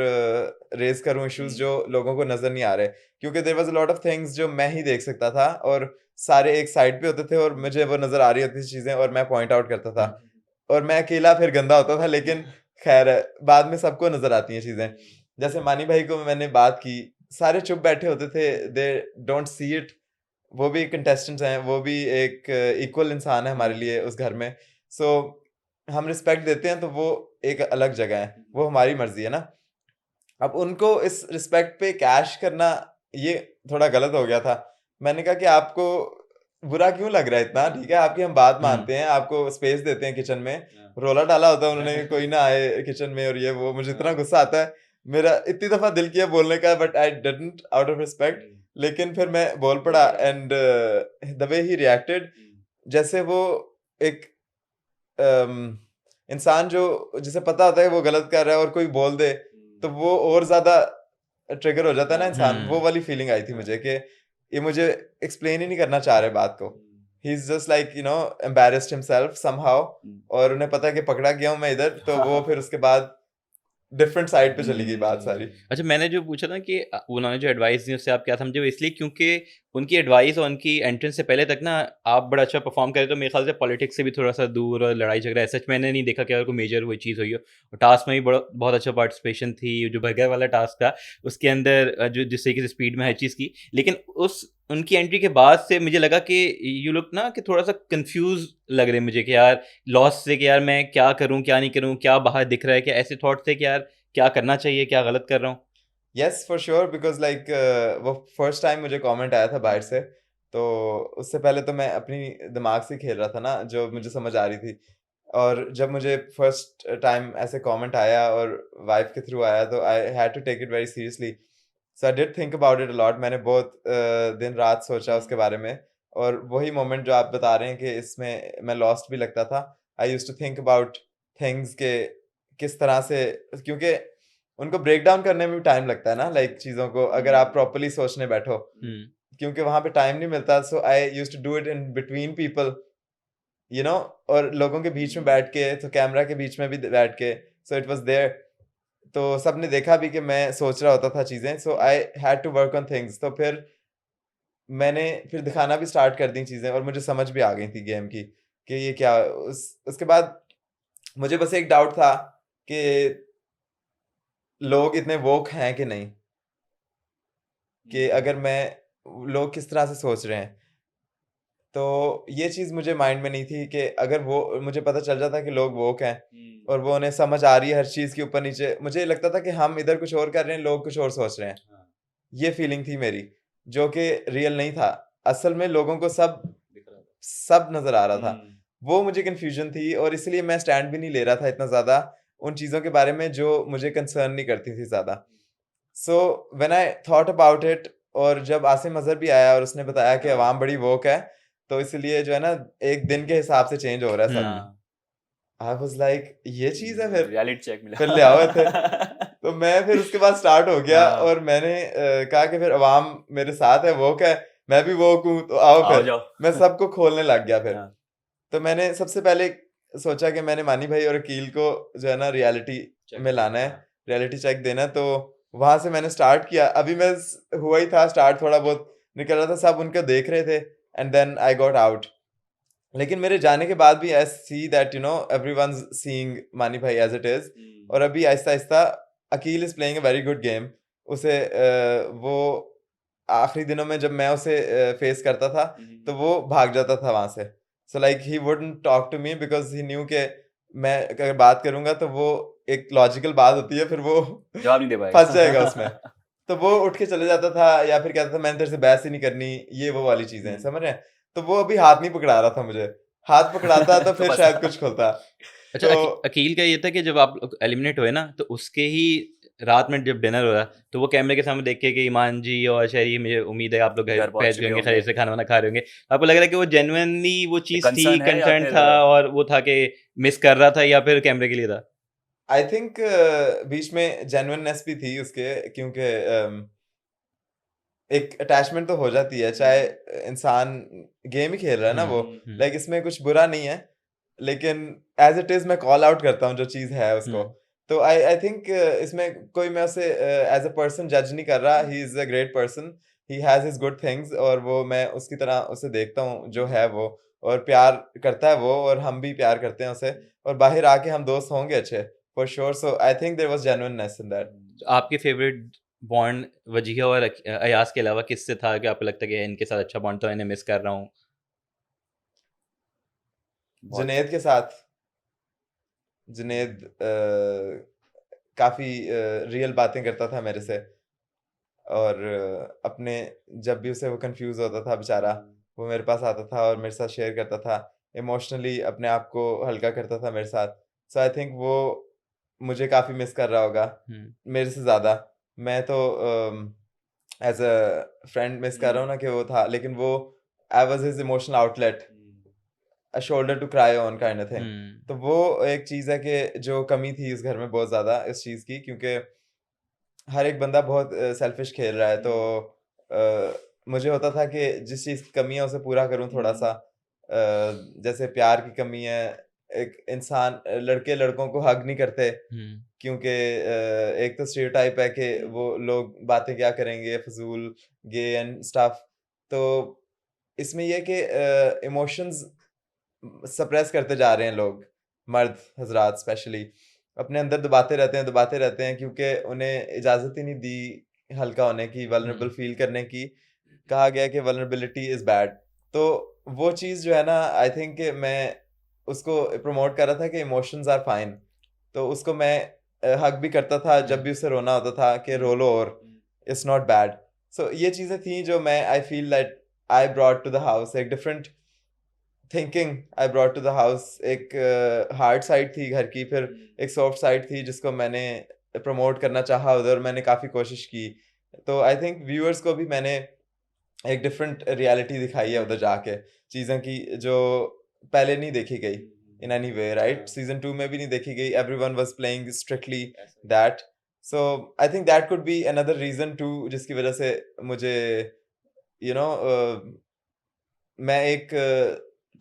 C: रेज करूं इश्यूज जो लोगों को नजर नहीं आ रहे, क्योंकि there was a lot of things जो मैं ही देख सकता था और सारे एक साइड पे होते थे और मुझे वो नजर आ रही होती थी चीजें और मैं पॉइंट आउट करता था, और मैं अकेला फिर गंदा होता था। लेकिन खैर बाद में सबको नजर आती हैं चीजें। जैसे मानी भाई को मैंने बात की, सारे चुप बैठे होते थे, दे डोंट सी इट। वो भी कंटेस्टेंट्स हैं, वो भी एक इक्वल इंसान है हमारे लिए उस घर में। सो हम रिस्पेक्ट देते हैं, तो वो एक अलग जगह है, वो हमारी मर्जी है ना। अब उनको इस रिस्पेक्ट पे कैश करना ये थोड़ा गलत हो गया था। मैंने कहा कि आपको बुरा क्यों लग रहा है इतना, ठीक है आपकी हम बात मानते हैं, आपको स्पेस देते हैं किचन में, रोला डाला होता है उन्होंने कोई ना आए किचन में और ये वो, मुझे इतना गुस्सा आता है, मेरा इतनी दफा दिल किया बोलने का, but I didn't out of respect. लेकिन फिर मैं बोल पड़ा, and the way he reacted, जैसे वो एक इंसान जो जिसे पता होता है वो गलत कर रहा है और कोई बोल दे तो वो और ज्यादा ट्रिगर हो जाता है ना इंसान, वो वाली फीलिंग आई थी मुझे कि ये मुझे एक्सप्लेन ही नहीं करना चाह रहे बात को, he is just like you no embarrassed himself somehow, और उन्हें पता है कि पकड़ा गया हूं मैं इधर, तो वो फिर उसके बाद डिफरेंट साइड पे चली गई बात सारी।
B: अच्छा, मैंने जो पूछा ना कि उन्होंने जो एडवाइस दी उससे आप क्या समझे, वो इसलिए क्योंकि उनकी एडवाइस और उनकी एंट्रेंस से पहले तक ना आप बड़ा अच्छा परफॉर्म करे, तो मेरे ख्याल से पॉलिटिक्स से भी थोड़ा सा दूर और लड़ाई झगड़ा ऐसा मैंने नहीं देखा कि अगर कोई मेजर कोई चीज़ हुई हो। और टास्क में भी बहुत अच्छा पार्टिसिपेशन थी, जो बर्गर वाला टास्क था उसके अंदर जो जिस तरीके से स्पीड में हर चीज़ की। लेकिन उस उनकी एंट्री के बाद से मुझे लगा कि यू लुक ना कि थोड़ा सा कंफ्यूज लग रहे मुझे, कि यार लॉस से कि यार मैं क्या करूँ क्या नहीं करूँ, क्या बाहर दिख रहा है, क्या ऐसे थॉट थे कि यार क्या करना चाहिए, क्या गलत कर रहा हूँ।
C: Yes for sure, because like वो फर्स्ट टाइम मुझे कमेंट आया था बाहर से, तो उससे पहले तो मैं अपनी दिमाग से खेल रहा था ना जो मुझे समझ आ रही थी, और जब मुझे फर्स्ट टाइम ऐसे कमेंट आया और वाइफ के थ्रू आया तो I had to take it very seriously. So I did think about it a lot, मैंने बहुत दिन रात सोचा उसके बारे में, और वही मोमेंट जो आप बता रहे हैं कि इसमें मैं लॉस्ट भी लगता था। I used to think about things के किस तरह से, क्योंकि उनको ब्रेक डाउन करने में भी टाइम लगता है ना, लाइक चीज़ों को अगर आप प्रॉपर्ली सोचने बैठो, क्योंकि वहाँ पे टाइम नहीं मिलता। So I used to do it in between people, you know, और लोगों के बीच में बैठ के, तो कैमरा के बीच में भी बैठ के, सो इट वाज देयर। तो सबने देखा भी कि मैं सोच रहा होता था चीज़ें, so I had to work on things. तो फिर मैंने फिर दिखाना भी स्टार्ट कर दी चीज़ें, और मुझे समझ भी आ गई थी गेम की कि ये क्या। उसके बाद मुझे बस एक डाउट था कि लोग इतने वोक हैं कि नहीं, कि अगर मैं लोग किस तरह से सोच रहे हैं, तो ये चीज़ मुझे माइंड में नहीं थी कि अगर वो मुझे पता चल जाता कि लोग वोक हैं और वो उन्हें समझ आ रही है हर चीज़ के ऊपर नीचे, मुझे लगता था कि हम इधर कुछ और कर रहे हैं, लोग कुछ और सोच रहे हैं। ये फीलिंग थी मेरी, जो कि रियल नहीं था। असल में लोगों को सब नजर आ रहा था। वो मुझे कंफ्यूजन थी, और इसलिए मैं स्टैंड भी नहीं ले रहा था इतना ज़्यादा उन चीज़ों के बारे में जो मुझे कंसर्न नहीं करती थी ज़्यादा। So when I thought about it, और जब आसिम अजहर भी आया और उसने बताया कि अवाम बड़ी वोक है, तो इसलिए जो है ना एक दिन के हिसाब से चेंज हो रहा है सब, आई वाज लाइक ये चीज़ है, फिर
A: रियलिटी चेक मिला,
C: फिर ले आओ थे। तो मैं फिर उसके बाद स्टार्ट हो गया, और मैंने कहा कि फिर अवाम मेरे साथ है, वोक है, मैं भी वोक हूँ, तो आओ फिर। मैं सबको खोलने लग गया फिर। तो मैंने सबसे पहले सोचा कि मैंने मानी भाई और अकील को जो है ना रियलिटी में लाना है, रियलिटी चेक देना है। तो वहां से मैंने स्टार्ट किया। अभी मैं हुआ ही था स्टार्ट, थोड़ा बहुत निकल रहा था, सब उनको देख रहे थे, and then I got out. लेकिन मेरे जाने के बाद भी I see that you know everyone's seeing Mani भाई एज इट इज, और अभी आहिस्ता आहिस्ता Aqeel is playing a very good game. उसे वो आखिरी दिनों में जब मैं उसे फेस करता था तो वो भाग जाता था वहां से। So like he wouldn't talk to me because he knew के मैं अगर बात करूंगा तो वो एक लॉजिकल बात होती है, फिर वो
A: जवाब नहीं दे पाएगा,
C: फंस जाएगा उसमें। तो वो उठ के चले जाता था या फिर कहता था मैंने तेरे से बहस ही नहीं करनी, ये वो वाली चीजें हैं, समझ रहे हैं? तो वो अभी हाथ नहीं पकड़ा रहा था मुझे, हाथ पकड़ाता तो फिर
A: बस।
C: शायद कुछ खुलता।
B: अच्छा,
C: तो
B: अकील का ये था कि जब आप लोग एलिमिनेट हुए ना, तो उसके ही रात में जब डिनर हो रहा, तो वो कैमरे के सामने देख के कि ईमान जी और शहरी, मुझे उम्मीद है आप लोग घर
A: घर पहुंच
B: पहुंच
A: चुके
B: गए होंगे,
A: होंगे।
B: खैर से खाना वाना खा रहे होंगे। आपको लग रहा है कि वो जेन्युइनली वो चीज़ थी,
A: कंसर्न है या
B: कंसर्न
A: फिर
B: था और वो था कि मिस कर रहा था, या फिर कैमरे के लिए था?
C: आई थिंक बीच में जेन्युइननेस भी थी उसके, क्योंकि एक अटैचमेंट तो हो जाती है, चाहे इंसान गेम ही खेल रहा है ना वो, लाइक इसमें कुछ बुरा नहीं है, लेकिन एज इट इज मैं कॉल आउट करता हूँ जो चीज़ है उसको। तो आई आई थिंक इसमें कोई मैं उसे एज अ पर्सन जज नहीं कर रहा, he is a great person, he has his good things, और वो मैं उसकी तरह उसे देखता हूँ जो है वो, और प्यार करता है वो, और हम भी प्यार करते हैं उसे, और बाहर आके हम दोस्त होंगे अच्छे, for sure. So I think there was genuineness in that.
B: आपके फेवरेट बॉन्ड वजीहा और अयाज के अलावा किससे था कि आपको लगता है कि इनके साथ अच्छा बॉन्ड था, इन्हें मिस कर रहा हूँ?
C: जुनैद के साथ। जुनैद काफ़ी रियल बातें करता था मेरे से, और अपने जब भी उसे वो कंफ्यूज होता था बेचारा, वो मेरे पास आता था और मेरे साथ शेयर करता था, इमोशनली अपने आप को हल्का करता था मेरे साथ। सो आई थिंक वो मुझे काफ़ी मिस कर रहा होगा, मेरे से ज़्यादा। मैं तो एज अ फ्रेंड मिस कर रहा हूँ ना कि वो था, लेकिन वो I was his emotional outlet, a shoulder to cry on kind of thing. तो वो एक चीज़ है कि जो कमी थी इस घर में बहुत ज़्यादा इस चीज़ की, क्योंकि हर एक बंदा बहुत सेल्फिश खेल रहा है, तो मुझे होता था कि जिस चीज़ की कमी है उसे पूरा करूँ थोड़ा सा। जैसे प्यार की कमी है, एक इंसान लड़के लड़कों को हग नहीं करते, क्योंकि एक तो स्टीरियोटाइप है कि वो लोग बातें क्या करेंगे, फजूल, गे एंड स्टफ। तो इसमें यह कि इमोशंस सप्रेस करते जा रहे हैं लोग, मर्द हजरात स्पेशली अपने अंदर दबाते रहते हैं, क्योंकि उन्हें इजाज़त ही नहीं दी हल्का होने की, वल्नरेबल फील करने की। कहा गया कि वल्नरेबिलिटी इज़ बैड। तो वो चीज़ जो है ना, आई थिंक मैं उसको प्रमोट कर रहा था कि इमोशंस आर फाइन, तो उसको मैं हग भी करता था जब भी उसे रोना होता था कि रो लो, और इट्स नॉट बैड। सो ये चीज़ें थी जो मैं I feel that I brought to the house, एक different thinking I brought to the house. एक हार्ड साइड थी घर की, फिर एक सॉफ्ट साइड थी जिसको मैंने प्रमोट करना चाहा उधर, मैंने काफ़ी कोशिश की। तो आई थिंक व्यूअर्स को भी मैंने एक डिफरेंट रियलिटी दिखाई है उधर जाके, चीज़ों की जो पहले नहीं देखी गई in any way, right? Season 2 में भी नहीं देखी गई, everyone was playing strictly that. So I think that could be another reason too, जिसकी वजह से मुझे यू नो मैं एक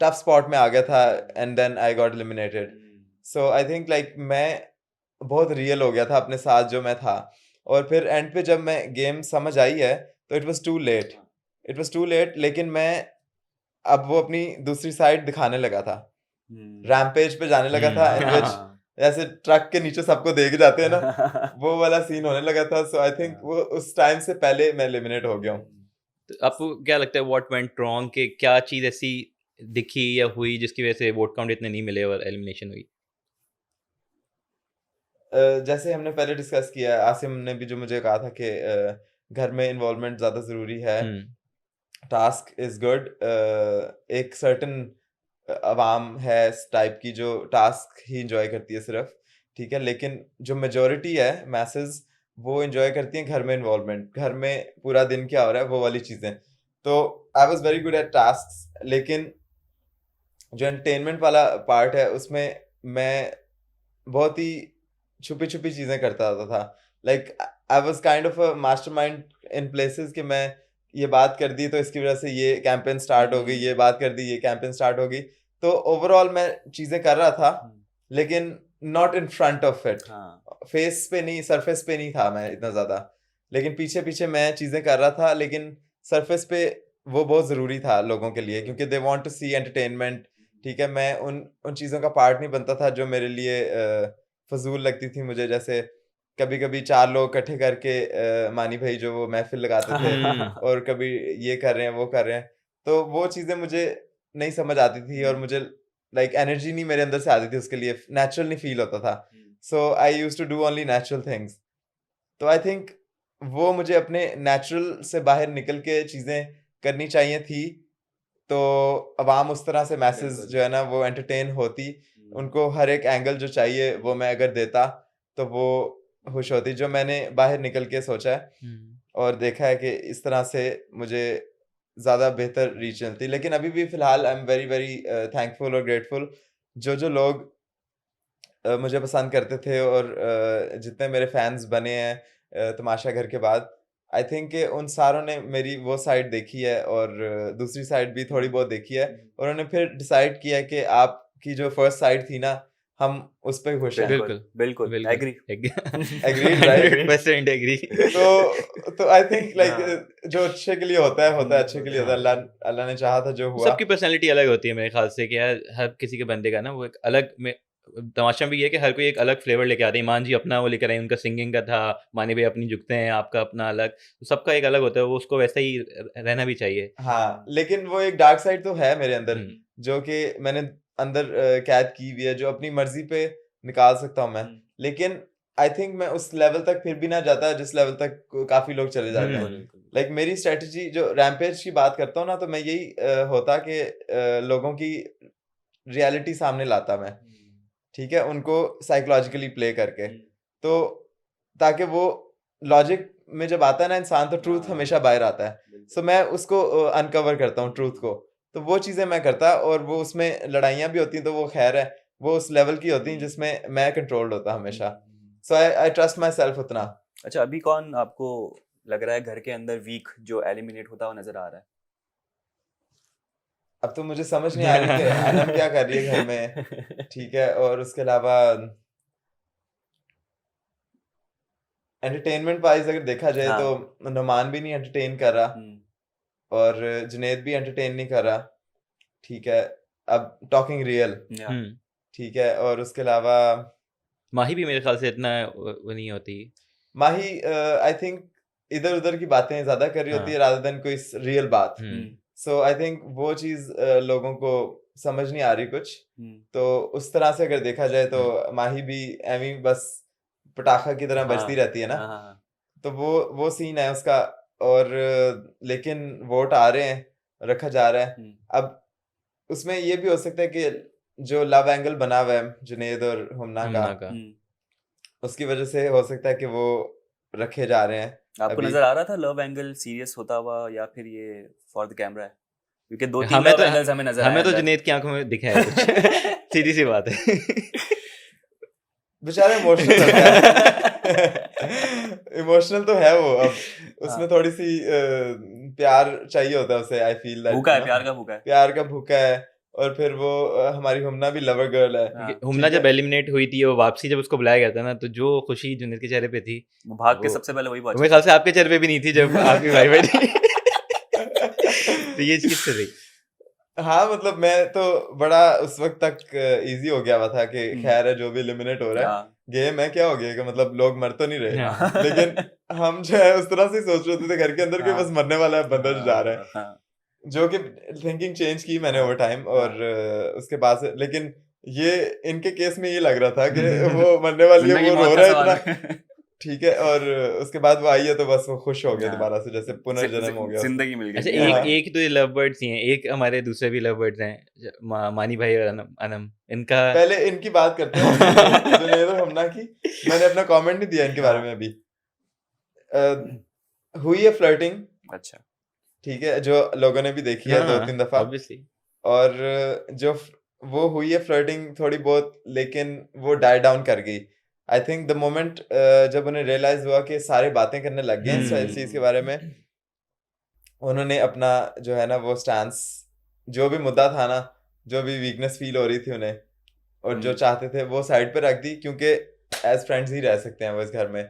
C: टफ स्पॉट में आ गया था, and then I got eliminated. So I think like मैं बहुत रियल हो गया था अपने साथ जो मैं था, और फिर एंड पे जब मैं गेम समझ आई है तो it was too late, it was too late. लेकिन मैं अब वो अपनी दूसरी साइड दिखाने लगा था, रैम्पेज पे जाने लगा था, इन विच ऐसे ट्रक के नीचे सबको देख जाते हैं ना, वो वाला सीन होने लगा था। सो आई थिंक वो उस टाइम से पहले मैं एलिमिनेट हो गया हूँ।
B: तो आपको क्या लगता है व्हाट वेंट रॉन्ग, कि क्या चीज़ ऐसी दिखी या हुई जिसकी वजह से वोट काउंट इतने नहीं मिले और एलिमिनेशन हुई?
C: जैसे हमने पहले डिस्कस किया, आसिम ने भी जो मुझे कहा था कि घर में इन्वॉल्वमेंट ज़्यादा ज़रूरी है, टास्क इज़ गुड। एक सर्टन अवाम है इस टाइप की जो टास्क ही इंजॉय करती है सिर्फ, ठीक है, लेकिन जो मेजोरिटी है मैसेस, वो इंजॉय करती हैं घर में इन्वॉल्वमेंट, घर में पूरा दिन क्या हो रहा है वो वाली चीज़ें। तो I was very good at task, लेकिन जो एंटरटेनमेंट वाला पार्ट है उसमें मैं बहुत ही छुपी छुपी चीजें करता होता था। Like I was kind of a mastermind in places, कि मैं ये बात कर दी तो इसकी वजह से ये कैंपेन स्टार्ट हो गई, ये बात कर दी ये कैंपेन स्टार्ट हो गई। तो ओवरऑल मैं चीजें कर रहा था, लेकिन not in front of it, face पे नहीं, सरफेस पे नहीं था मैं इतना ज्यादा, लेकिन पीछे पीछे मैं चीजें कर रहा था। लेकिन सरफेस पे वो बहुत जरूरी था लोगों के लिए, क्योंकि they want to see entertainment, ठीक है। मैं उन चीज़ों का पार्ट नहीं बनता था जो मेरे लिए फजूल लगती थी मुझे। जैसे कभी कभी 4 लोग इकट्ठे करके मानी भाई जो वो महफिल लगाते थे, और कभी ये कर रहे हैं वो कर रहे हैं, तो वो चीज़ें मुझे नहीं समझ आती थी, और मुझे लाइक एनर्जी नहीं मेरे अंदर से आती थी उसके लिए, नेचुरल नहीं फील होता था। So I used to do only natural things. तो आई थिंक वो मुझे अपने नेचुरल से बाहर निकल के चीज़ें करनी चाहिए थी, तो अवाम उस तरह से मैसेज
A: बिल्कुल।
C: जो है ना वो एंटरटेन होती, उनको हर एक एंगल जो चाहिए वो मैं अगर देता तो वो खुश होती। जो मैंने बाहर निकल के सोचा है और देखा है कि इस तरह से मुझे ज़्यादा बेहतर रीच मिलती। लेकिन अभी भी फ़िलहाल I am very very thankful और ग्रेटफुल जो लोग मुझे पसंद करते थे और जितने मेरे फैंस बने हैं तमाशा घर के बाद, आई थिंक कि उन सारों ने मेरी वो साइड देखी है और दूसरी साइड भी थोड़ी बहुत देखी है, और उन्होंने फिर डिसाइड किया कि आपकी जो फर्स्ट साइड थी ना, हम उस पे खुश हैं।
B: बिल्कुल,
A: बिल्कुल
B: बिल्कुल।
A: एग्री।
C: Agreed, right?
B: 100% एग्री।
C: तो आई थिंक लाइक जो अच्छे के लिए होता है अच्छे के लिए होता है। अल्लाह ने चाहा था जो हुआ।
B: सबकी पर्सनैलिटी अलग होती है मेरे ख्याल से कि यार हर किसी के बंदे का ना वो एक अलग में तमाशा भी है कि हर कोई एक अलग फ्लेवर लेके आते हैं। ईमान जी अपना वो लेकर आए, उनका सिंगिंग का था, मानी भाई अपनी झुकते हैं, आपका अपना अलग, तो सबका एक अलग होता है, वो उसको वैसा ही रहना भी चाहिए।
C: हाँ, लेकिन वो एक डार्क साइड तो है मेरे अंदर, जो कि मैंने अंदर कैद की हुई है, जो अपनी मर्जी पे निकाल सकता हूँ मैं। लेकिन आई थिंक मैं उस लेवल तक फिर भी ना जाता जिस लेवल तक काफी लोग चले जाते हैं। लाइक मेरी स्ट्रेटजी जो रैम्पेज की बात करता हूँ ना, तो मैं यही होता कि लोगों की रियलिटी सामने लाता मैं, ठीक है, उनको साइकोलॉजिकली प्ले करके, तो ताकि वो लॉजिक में जब आता है ना इंसान, तो ट्रूथ हमेशा बाहर आता है। सो मैं उसको अनकवर करता हूँ ट्रूथ को, तो वो चीज़ें मैं करता, और वो उसमें लड़ाइयाँ भी होती हैं, तो वो खैर है, वो उस लेवल की होती हैं जिसमें मैं कंट्रोल्ड होता हमेशा। सो आई ट्रस्ट माई सेल्फ उतना।
A: अच्छा, अभी कौन आपको लग रहा है घर के अंदर वीक जो एलिमिनेट होता हुआ नजर आ रहा है?
C: अब तो मुझे समझ नहीं आ रही कि अनम क्या कर रही है घर में, ठीक है, और उसके अलावा एंटरटेनमेंट वाइज अगर देखा जाए
A: हाँ।
C: तो नुमान भी नहीं एंटरटेन कर रहा, और जुनेद भी एंटरटेन नहीं कर रहा, ठीक है। अब टॉकिंग रियल, ठीक है, और उसके अलावा
B: माही भी मेरे ख्याल से इतना वो नहीं होती।
C: माही आई थिंक इधर उधर की बातें ज्यादा कर रही होती है रादर देन कोई रियल बात। सो आई थिंक वो चीज लोगों को समझ नहीं आ रही कुछ, तो उस तरह से अगर देखा जाए तो माही भी एवी बस पटाखा की तरह बजती रहती है ना, तो वो सीन है उसका। और लेकिन वोट आ रहे हैं, रखा जा रहा है। अब उसमें ये भी हो सकता है कि जो लव एंगल बना हुआ है जुनेद और हुमना का, उसकी वजह से हो सकता है कि वो रखे जा रहे हैं।
A: आपको नजर आ रहा था लव एंगल सीरियस होता हुआ, या फिर ये फॉर द कैमरा है? क्योंकि 2-3 लव एंगल्स हमें नजर आए।
B: हमें तो जुनेद की आंखों में दिखा है कुछ। सीधी सी बात है,
C: बेचारा इमोशनल है। इमोशनल तो है वो। अब उसमें थोड़ी सी प्यार चाहिए होता है उसे। आई फील दैट
A: भूखा है, प्यार का भूखा है,
C: प्यार का भूखा है। और फिर वो हमारी हुमना भी लवर गर्ल है।
B: हुमना जब एलिमिनेट हुई थी, वो वापसी जब उसको बुलाया गया था ना, तो जो खुशी जुनेद के चेहरे पे थी,
A: वो भाग के सबसे पहले वही पहुंचा।
B: मेरे ख्याल से आपके चेहरे पे भी नहीं थी जब आपकी भाई भाई थी। तो ये चीज से रही।
C: हाँ, मतलब मैं तो बड़ा उस वक्त तक इजी हो गया हुआ था कि खैर है, जो भी एलिमिनेट हो रहा है, गेम है, क्या हो गया, कि मतलब लोग मर तो नहीं रहे। लेकिन हम जो है उस तरह से सोच रहे थे घर के अंदर कि बस मरने वाला है बंदा जो जा रहा है, जो कि थिंकिंग चेंज की मैंने ओवर टाइम। और उसके बाद से, लेकिन ये इनके केस में ये लग रहा था कि वो मरने वाली है, वो रो रहा है इतना, ठीक है। और उसके बाद वो आई है तो बस वो खुश हो गया दोबारा से, जैसे पुनर्जन्म हो गया,
A: जिंदगी मिल गई।
B: अच्छा, एक तो ये लव बर्ड्स ही हैं, एक हमारे दूसरे भी लव बर्ड्स हैं, मानी भाई और अनम। इनका
C: पहले इनकी बात करते हैं, जुनैद और हुमना की। मैंने अपना कमेंट नहीं दिया इनके बारे में अभी। हुई है फ्लर्टिंग,
A: अच्छा,
C: ठीक है, जो लोगों ने भी देखी है 2-3 दफा,
B: ऑब्वियसली।
C: और जो वो हुई है फ्लर्टिंग थोड़ी बहुत, लेकिन वो डाई डाउन कर गई। आई थिंक द मोमेंट जब उन्हें रियलाइज हुआ कि सारे बातें करने लग गए इस चीज के बारे में, उन्होंने अपना जो है ना वो स्टैंस, जो भी मुद्दा था ना, जो भी वीकनेस फील हो रही थी उन्हें और जो चाहते थे, वो साइड पे रख दी, क्योंकि एज फ्रेंड्स ही रह सकते हैं वो इस घर में।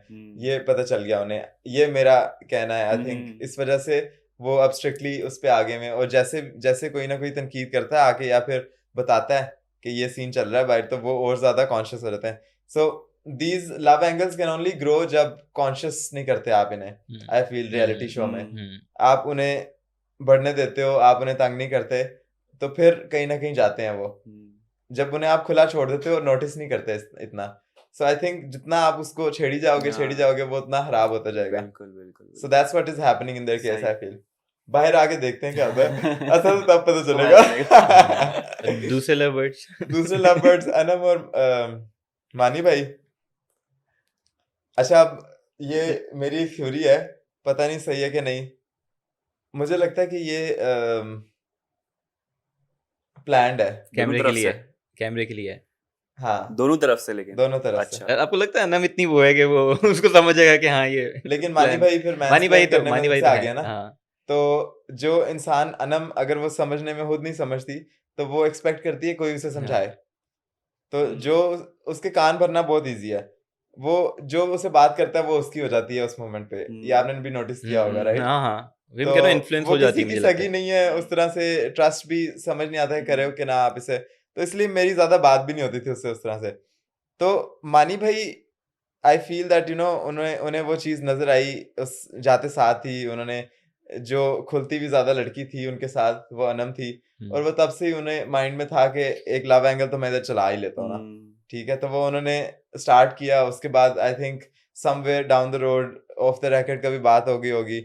C: ये पता चल गया उन्हें, ये मेरा कहना है। आई थिंक इस वजह से वो अब स्ट्रिक्टली उस पे आगे में, और जैसे जैसे कोई ना कोई तनकीद करता है आके, या फिर बताता है कि ये सीन चल रहा है बाहर, तो वो और ज्यादा कॉन्शियस हो जाते हैं। So these love angles can only grow जब कॉन्शियस नहीं करते आप इन्हें। आई फील रियलिटी शो में आप उन्हें बढ़ने देते हो, आप उन्हें तंग नहीं करते, तो फिर कहीं ना कहीं जाते हैं वो। जब उन्हें आप खुला छोड़ देते हो और नोटिस नहीं करते इतना। सो आई थिंक जितना आप उसको छेड़ी जाओगे वो उतना खराब होता जाएगा.
A: बिल्कुल बिल्कुल
C: So that's what is happening in their case,
A: सही.
C: I feel. बाहर आके देखते हैं क्या होता है. असल तब पता
A: पता
C: चलेगा.
B: दूसरे लवर्स
C: दूसरे lovebirds अनम और मानी भाई. अच्छा, अब ये मेरी एक थ्योरी है, पता नहीं सही है कि नहीं. मुझे लगता है कि ये प्लान्ड है.
B: कैमरे के
A: तरफ
B: लिए
A: से?
B: कैमरे के लिए
C: हाँ,
A: दोनों तरफ से, लेकिन
C: दोनों तरफ से.
A: अच्छा.
B: आपको लगता है नम इतनी वो है कि वो उसको समझेगा कि हाँ ये
C: लेकिन मानी
B: plan-
C: भाई फिर
B: मानी भाई तो
C: करने में
B: मानी भाई
C: उनसे
B: तो
C: आ
B: है,
C: गया ना.
B: हाँ.
C: तो जो इंसान अनम अगर वो समझने में खुद नहीं समझती तो वो एक्सपेक्ट करती है कोई उसे समझाए. तो जो उसके कान भरना बहुत इजी है. वो जो उसे बात करता है वो उसकी हो जाती है उस मोमेंट पे. ये आपने भी नोटिस किया होगा, राइट?
B: हाँ हाँ वे
C: तो
B: कह रहा इन्फ्लुएंस
C: वो
B: हो जाती
C: किसी
B: है
C: की
B: मुझे लगता
C: सगी
B: है.
C: नहीं है उस तरह से. ट्रस्ट भी समझ नहीं आता है करे हो कि ना आप इसे. तो इसलिए मेरी ज्यादा बात भी नहीं होती थी उससे उस तरह से. तो मानी भाई, आई फील दैट यू नो उन्हें वो चीज नजर आई उस जाते साथ ही. उन्होंने जो खुलती भी ज्यादा लड़की थी उनके साथ, वो अनम थी. और वो तब से ही उन्हें माइंड में था कि एक लव एंगल तो मैं इधर चला ही लेता हूँ ना. ठीक है, तो वो उन्होंने स्टार्ट किया. उसके बाद I think somewhere down the road of the racket कभी बात हो गई होगी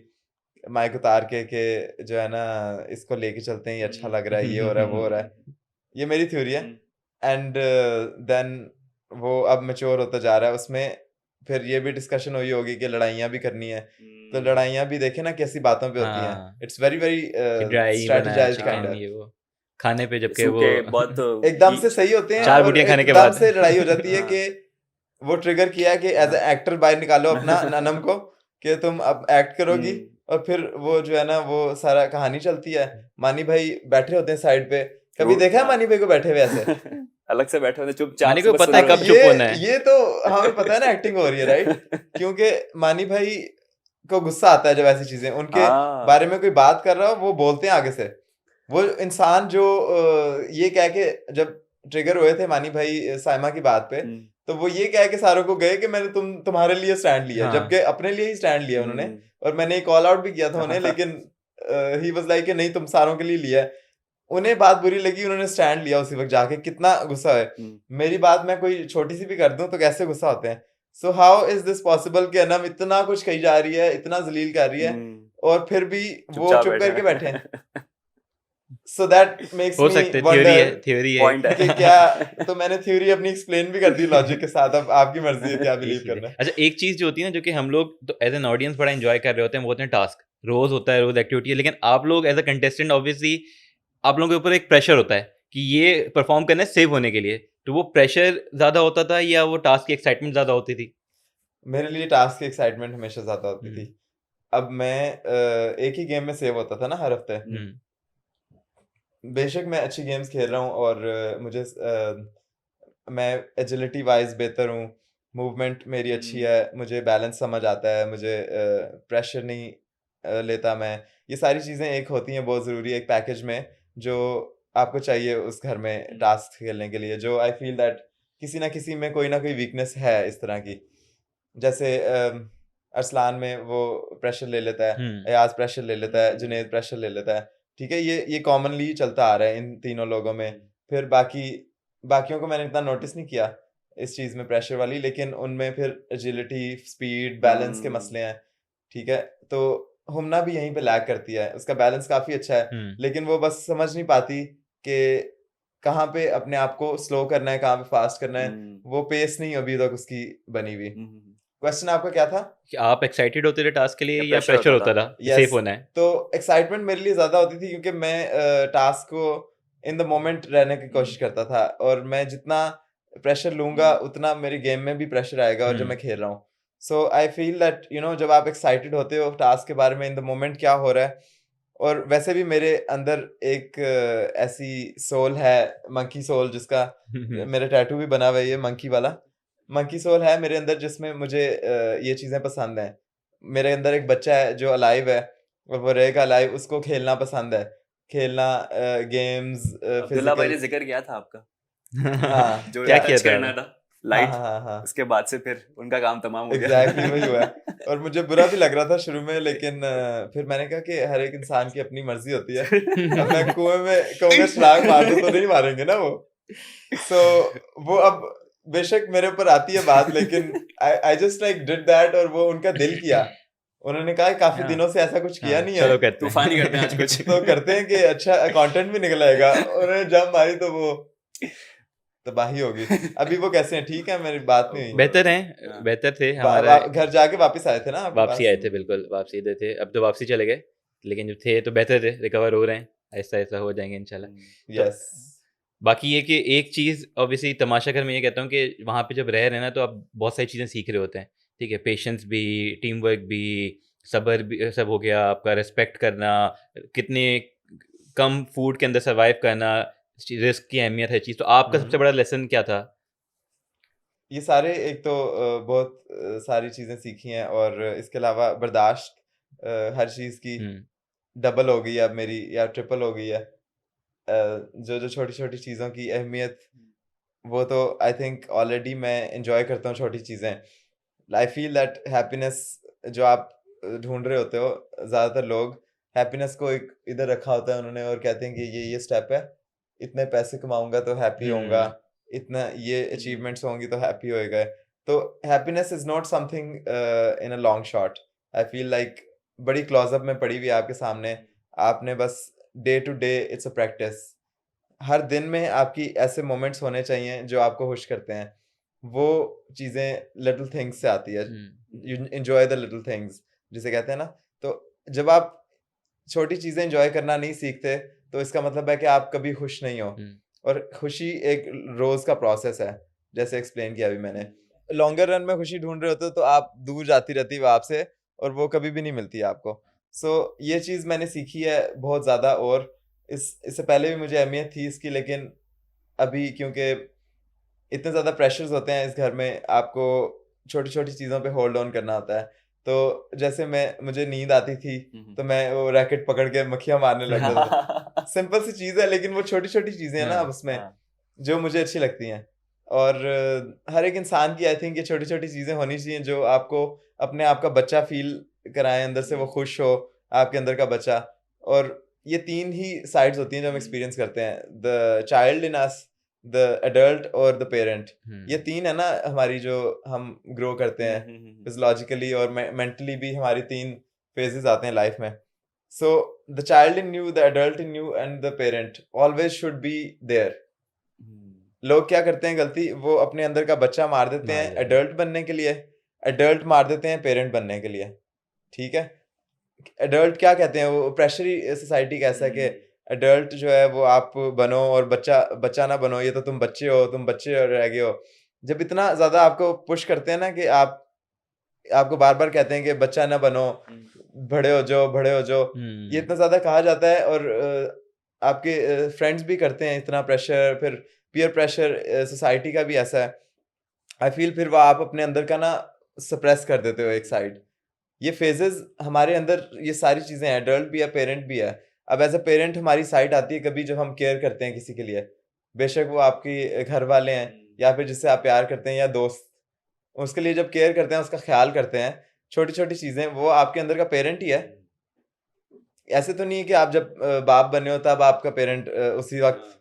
C: माइक उतार के कि जो है ना इसको लेके चलते हैं, ये अच्छा लग रहा है, ये हो रहा है, वो हो रहा है. ये मेरी थ्योरी है. एंड देन वो अब मैच्योर होता जा रहा है. उसमें फिर ये भी डिस्कशन हुई होगी कि लड़ाइयाँ भी करनी है. तो लड़ाइयाँ भी देखे ना कैसी बातों पे होती हैं.
B: हाँ.
C: It's very very
B: dry
C: strategised
B: बनाया
C: काइंड
B: chicken,
C: ऑफ.
B: ये वो खाने पे जबकि वो
A: सूखे बहुत
C: एकदम से सही होते हैं
B: चार
C: और
B: बूटियां खाने के
C: एकदम
B: बाद.
C: से लड़ाई हो जाती है
A: हाँ.
C: कि वो ट्रिगर किया कि एज ए एक्टर बाहर निकालो अपना ननम को कि तुम अब एक्ट करोगी. और फिर वो जो है ना वो सारा कहानी चलती है. मानी भाई बैठे होते हैं साइड पे. कभी देखा है मानी भाई को बैठे हुए ऐसे?
A: अलग से बैठे होते चुपचाप.
B: मानी को
A: बस
B: पता है
A: सुन
B: कब
A: रहे
B: चुप
A: हैं.
B: होना है.
C: ये तो हमें पता है ना एक्टिंग हो रही है, राइट? क्योंकि मानी भाई को गुस्सा आता है जब ऐसी चीजें उनके
A: हाँ.
C: बारे में कोई बात कर रहा हो, वो बोलते हैं आगे से. वो इंसान जो ये कह के जब ट्रिगर हुए थे मानी भाई साइमा की बात पे, तो वो ये कह के सारों को गए कि मैंने तुम्हारे लिए स्टैंड लिया.
B: हाँ.
C: जबकि अपने लिए ही स्टैंड लिया उन्होंने. और मैंने एक कॉल आउट भी किया था उन्हें, लेकिन ही वाज लाइक कि नहीं तुम सारों के लिए लिया है. उन्हें बात बुरी लगी, उन्होंने स्टैंड लिया उसी वक्त जाके. कितना गुस्सा है. मेरी बात मैं कोई छोटी सी भी कर दूं तो कैसे गुस्सा होते हैं. So how is this possible कि अनम इतना कुछ कही जा रही है, इतना जलील कर रही है और फिर भी वो चुप करके बैठे हैं. सो दैट मेक्स
B: हो
C: मी
B: सकता है थ्योरी है
A: पॉइंट
C: कि
A: है.
C: क्या. तो मैंने थ्योरी अपनी एक्सप्लेन भी कर दी लॉजिक के साथ. अब आपकी मर्जी है क्या बिलीव करना है.
B: अच्छा, एक चीज जो होती है ना जो कि हम लोग तो एज एन ऑडियंस बड़ा एंजॉय कर रहे होते हैं, वो होते हैं टास्क. रोज होता है, रोज एक्टिविटी है. लेकिन आप लोग एज अ कंटेस्टेंट ऑब्वियसली आप लोगों के ऊपर एक प्रेशर होता है कि ये परफॉर्म करना है सेव होने के लिए. तो वो प्रेशर ज्यादा होता था या वो टास्क की एक्साइटमेंट ज्यादा होती थी?
C: मेरे लिए टास्क की एक्साइटमेंट हमेशा ज्यादा होती थी. अब मैं एक ही गेम में सेव होता था ना हर हफ्ते. बेशक मैं अच्छी गेम्स खेल रहा हूँ और मुझे मैं एजिलिटी वाइज बेहतर हूँ, मूवमेंट मेरी अच्छी है, मुझे बैलेंस समझ आता है, मुझे प्रेशर नहीं लेता मैं. ये सारी चीज़ें एक होती हैं बहुत ज़रूरी एक पैकेज में जो आपको चाहिए उस घर में टास्क खेलने के लिए. जो आई फील दैट किसी ना किसी में कोई ना कोई वीकनेस है इस तरह की. जैसे अरसलान में वो प्रेशर ले लेता है, अयाज प्रेशर ले लेता है, जुनेद प्रेशर ले लेता है. ठीक है, ये कॉमनली चलता आ रहा है इन तीनों लोगों में. फिर बाकियों को मैंने इतना नोटिस नहीं किया इस चीज़ में प्रेशर वाली, लेकिन उनमें फिर एजिलिटी, स्पीड, बैलेंस के मसले हैं. ठीक है, तो हुमना भी यहीं पे लैग करती है. उसका बैलेंस काफ़ी अच्छा है, लेकिन वो बस समझ नहीं पाती कि कहाँ पे अपने आप को स्लो करना है, कहाँ पे फास्ट करना है. वो पेस नहीं अभी तक उसकी बनी हुई. क्वेश्चन आपका क्या था
B: कि आप एक्साइटेड होते थे टास्क के लिए या
A: pressure
B: प्रेशर
A: होता
B: होता था
C: Yes.
B: सेफ होना है?
C: तो एक्साइटमेंट मेरे लिए ज्यादा होती थी क्योंकि मैं टास्क को इन द मोमेंट रहने की कोशिश करता था. और मैं जितना प्रेशर लूंगा उतना मेरे गेम में भी प्रेशर आएगा और जब मैं खेल रहा हूँ. So I feel that you know जब आप एक्साइटेड होते हो टास्क के बारे में, इन द मोमेंट क्या हो रहा है. और वैसे भी मेरे अंदर एक ऐसी सोल है, मंकी सोल, जिसका मेरा टैटू भी बना हुआ है, ये मंकी वाला मंकी सोल है मेरे अंदर, जिसमें मुझे ये चीज़ें पसंद हैं. मेरे अंदर एक बच्चा है जो अलाइव है और वो रहेगा अलाइव. उसको खेलना पसंद है, खेलना गेम्स
A: अब्दुल्ला भाई ने
C: फिजिकल.
A: जिक्र किया था आपका,
C: हाँ
A: जो
B: क्या
A: touch
B: किया था?
A: करना था लाइट.
C: हाँ
A: उसके बाद से फिर उनका काम तमाम हो गया.
C: एग्जैक्टली वही हुआ है. और मुझे बुरा भी लग रहा था शुरू में, लेकिन फिर मैंने कहा कि हर एक इंसान की अपनी मर्जी होती है. अब मैं कुएं में कहूँगा छलांग मार दो तो नहीं मारेंगे ना वो. सो वो अब बेशक मेरे ऊपर आती है बात, लेकिन I just like did that, और वो उनका दिल किया। उन्होंने कहा काफी
A: हाँ।
C: दिनों से ऐसा कुछ किया
B: हाँ,
C: नहीं
B: चलो
C: है,
B: करते हैं।
A: तूफानी करते हैं आज कुछ।
C: तो करते हैं कि अच्छा कंटेंट भी निकल आएगा। उन्होंने जब मारी तो वो तबाही होगी। अभी वो कैसे हैं? ठीक है, मेरी बात नहीं हुई।
B: बेहतर
A: हाँ।
B: हैं, बेहतर थे हमारा।
C: घर जाके वापस आए थे ना आपके
B: वापसी
C: पास?
B: आए थे, बिल्कुल वापसी इधर थे, अब तो वापसी चले गए, लेकिन जो थे तो बेहतर थे, रिकवर हो रहे हैं, ऐसा ऐसा हो जाएंगे इंशाल्लाह।
C: यस।
B: बाकी ये कि एक चीज़ ऑब्वियसली तमाशा घर में ये कहता हूँ कि वहाँ पे जब रह रहे हैं ना, तो आप बहुत सारी चीज़ें सीख रहे होते हैं, ठीक है, पेशेंस भी, टीम वर्क भी, सब्र भी, सब हो गया आपका, रिस्पेक्ट करना, कितने कम फूड के अंदर सर्वाइव करना, रिस्क की अहमियत है चीज़। तो आपका सबसे बड़ा लेसन क्या था?
C: ये सारे एक तो बहुत सारी चीजें सीखी हैं, और इसके अलावा बर्दाश्त हर चीज की डबल हो गई है अब मेरी, या ट्रिपल हो गई है। जो जो छोटी छोटी चीज़ों की अहमियत, वो तो आई थिंक ऑलरेडी मैं इंजॉय करता हूँ छोटी चीज़ें। आई फील दैट हैप्पीनेस जो आप ढूंढ रहे होते हो, ज़्यादातर लोग हैप्पीनेस को एक इधर रखा होता है उन्होंने, और कहते हैं कि ये स्टेप है, इतने पैसे कमाऊंगा तो हैप्पी होऊंगा, इतना ये अचीवमेंट्स होंगी तो हैप्पी होएगा। तो happiness is not something in a long shot. I feel like बड़ी क्लोजअप में पड़ी हुई है आपके सामने, आपने बस day to day it's a practice. हर दिन में आपकी ऐसे मोमेंट्स होने चाहिए जो आपको खुश करते हैं। वो चीज़ें लिटिल थिंग्स से आती है। You enjoy the little things जिसे कहते हैं ना। तो जब आप छोटी चीज़ें एंजॉय करना नहीं सीखते, तो इसका मतलब है कि आप कभी खुश नहीं हो। और खुशी एक रोज़ का प्रोसेस है, जैसे एक्सप्लेन किया अभी मैंने। लॉन्गर रन में खुशी ढूंढ रहे होते हो तो आप दूर जाती रहती है आपसे, और वो कभी भी नहीं मिलती है आपको। सो ये चीज़ मैंने सीखी है बहुत ज़्यादा, और इससे पहले भी मुझे अहमियत थी इसकी, लेकिन अभी क्योंकि इतने ज़्यादा प्रेशर्स होते हैं इस घर में, आपको छोटी छोटी चीज़ों पे होल्ड ऑन करना होता है। तो जैसे मुझे नींद आती थी, तो मैं वो रैकेट पकड़ के मक्खियाँ मारने लग जाता था। सिंपल सी चीज़ है, लेकिन वो छोटी छोटी चीज़ें हैं ना उसमें, जो मुझे अच्छी लगती हैं। और हर एक इंसान की आई थिंक ये छोटी छोटी चीज़ें होनी चाहिए जो आपको अपने आप का बच्चा फील कराएं, अंदर से वो खुश हो, आपके अंदर का बच्चा। और ये तीन ही साइड्स होती हैं जो हम एक्सपीरियंस करते हैं, the child in us, the adult और द पेरेंट। ये तीन है ना हमारी, जो हम ग्रो करते हैं फिजियोलॉजिकली और मेंटली भी, हमारी तीन फेजेस आते हैं लाइफ में। So the child in you, the adult in you and the parent always should be there. लोग क्या करते हैं गलती, वो अपने अंदर का बच्चा मार देते हैं एडल्ट बनने के लिए, एडल्ट मार देते हैं पेरेंट बनने के लिए। ठीक है, एडल्ट क्या कहते हैं, वो प्रेशर ही सोसाइटी का ऐसा है कि एडल्ट जो है वो आप बनो, और बच्चा ना बनो, ये तो तुम बच्चे और रह गए हो। जब इतना ज्यादा आपको पुश करते हैं ना कि आपको बार बार कहते हैं कि बच्चा ना बनो, बड़े हो जाओ, ये इतना ज्यादा कहा जाता है। और आपके फ्रेंड्स भी करते हैं इतना प्रेशर, फिर पीयर प्रेशर सोसाइटी का भी ऐसा है। आई फील फिर वो आप अपने अंदर का ना सप्रेस कर देते हो एक साइड। ये फेजेस हमारे अंदर, ये सारी चीजें एडल्ट भी है पेरेंट भी है। अब एज अ पेरेंट हमारी साइड आती है कभी जब हम केयर करते हैं किसी के लिए, बेशक वो आपके घर वाले हैं या फिर जिससे आप प्यार करते हैं या दोस्त, उसके लिए जब केयर करते हैं, उसका ख्याल करते हैं, छोटी छोटी चीजें, वो आपके अंदर का पेरेंट ही है। ऐसे तो नहीं है कि आप जब बाप बने हो तब आपका पेरेंट उसी वक्त।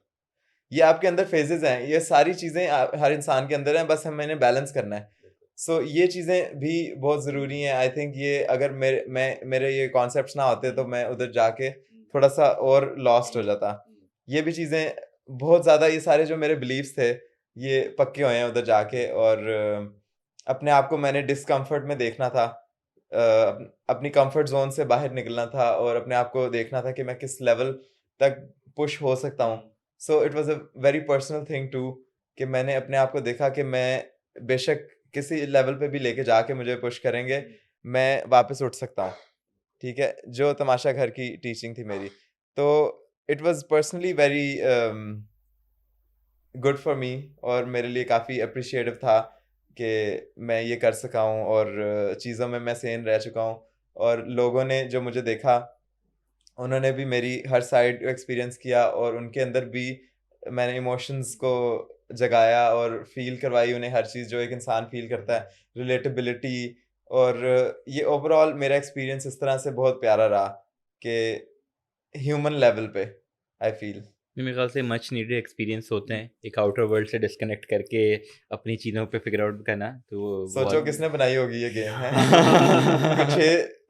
C: ये आपके अंदर फेजेस हैं, ये सारी चीजें हर इंसान के अंदर हैं, बस हमें इन्हें बैलेंस करना है। सो ये चीज़ें भी बहुत ज़रूरी हैं। आई थिंक ये अगर मेरे ये कॉन्सेप्ट्स ना होते तो मैं उधर जाके थोड़ा सा और लॉस्ट हो जाता। ये भी चीज़ें बहुत ज़्यादा, ये सारे जो मेरे बिलीव्स थे ये पक्के हुए हैं उधर जाके। और अपने आप को मैंने डिस्कम्फर्ट में देखना था, अपनी कंफर्ट जोन से बाहर निकलना था, और अपने आप को देखना था कि मैं किस लेवल तक पुश हो सकता हूँ। So it was a very personal thing too, कि मैंने अपने आप को देखा कि मैं बेशक किसी लेवल पे भी लेके जाके मुझे पुश करेंगे, मैं वापस उठ सकता हूँ। ठीक है, जो तमाशा घर की टीचिंग थी मेरी, तो it was personally very good for me, और मेरे लिए काफ़ी अप्रिशिएटिव था कि मैं ये कर सका हूँ, और चीज़ों में मैं सेन रह चुका हूँ। और लोगों ने जो मुझे देखा, उन्होंने भी मेरी हर साइड एक्सपीरियंस किया, और उनके अंदर भी मैंने इमोशंस को जगाया और फील करवाई उन्हें हर चीज़ जो एक इंसान फील करता है, रिलेटेबिलिटी। और ये ओवरऑल मेरा एक्सपीरियंस इस तरह से बहुत प्यारा रहा कि ह्यूमन लेवल पे आई फील।
B: मेरे ख्याल से मच नीडेड एक्सपीरियंस होते हैं एक आउटर वर्ल्ड से डिस्कनेक्ट करके अपनी चीज़ों पे फिगर आउट करना, तो वो
C: सोचो
B: बहुत
C: किसने बनाई होगी ये गेम है कुछ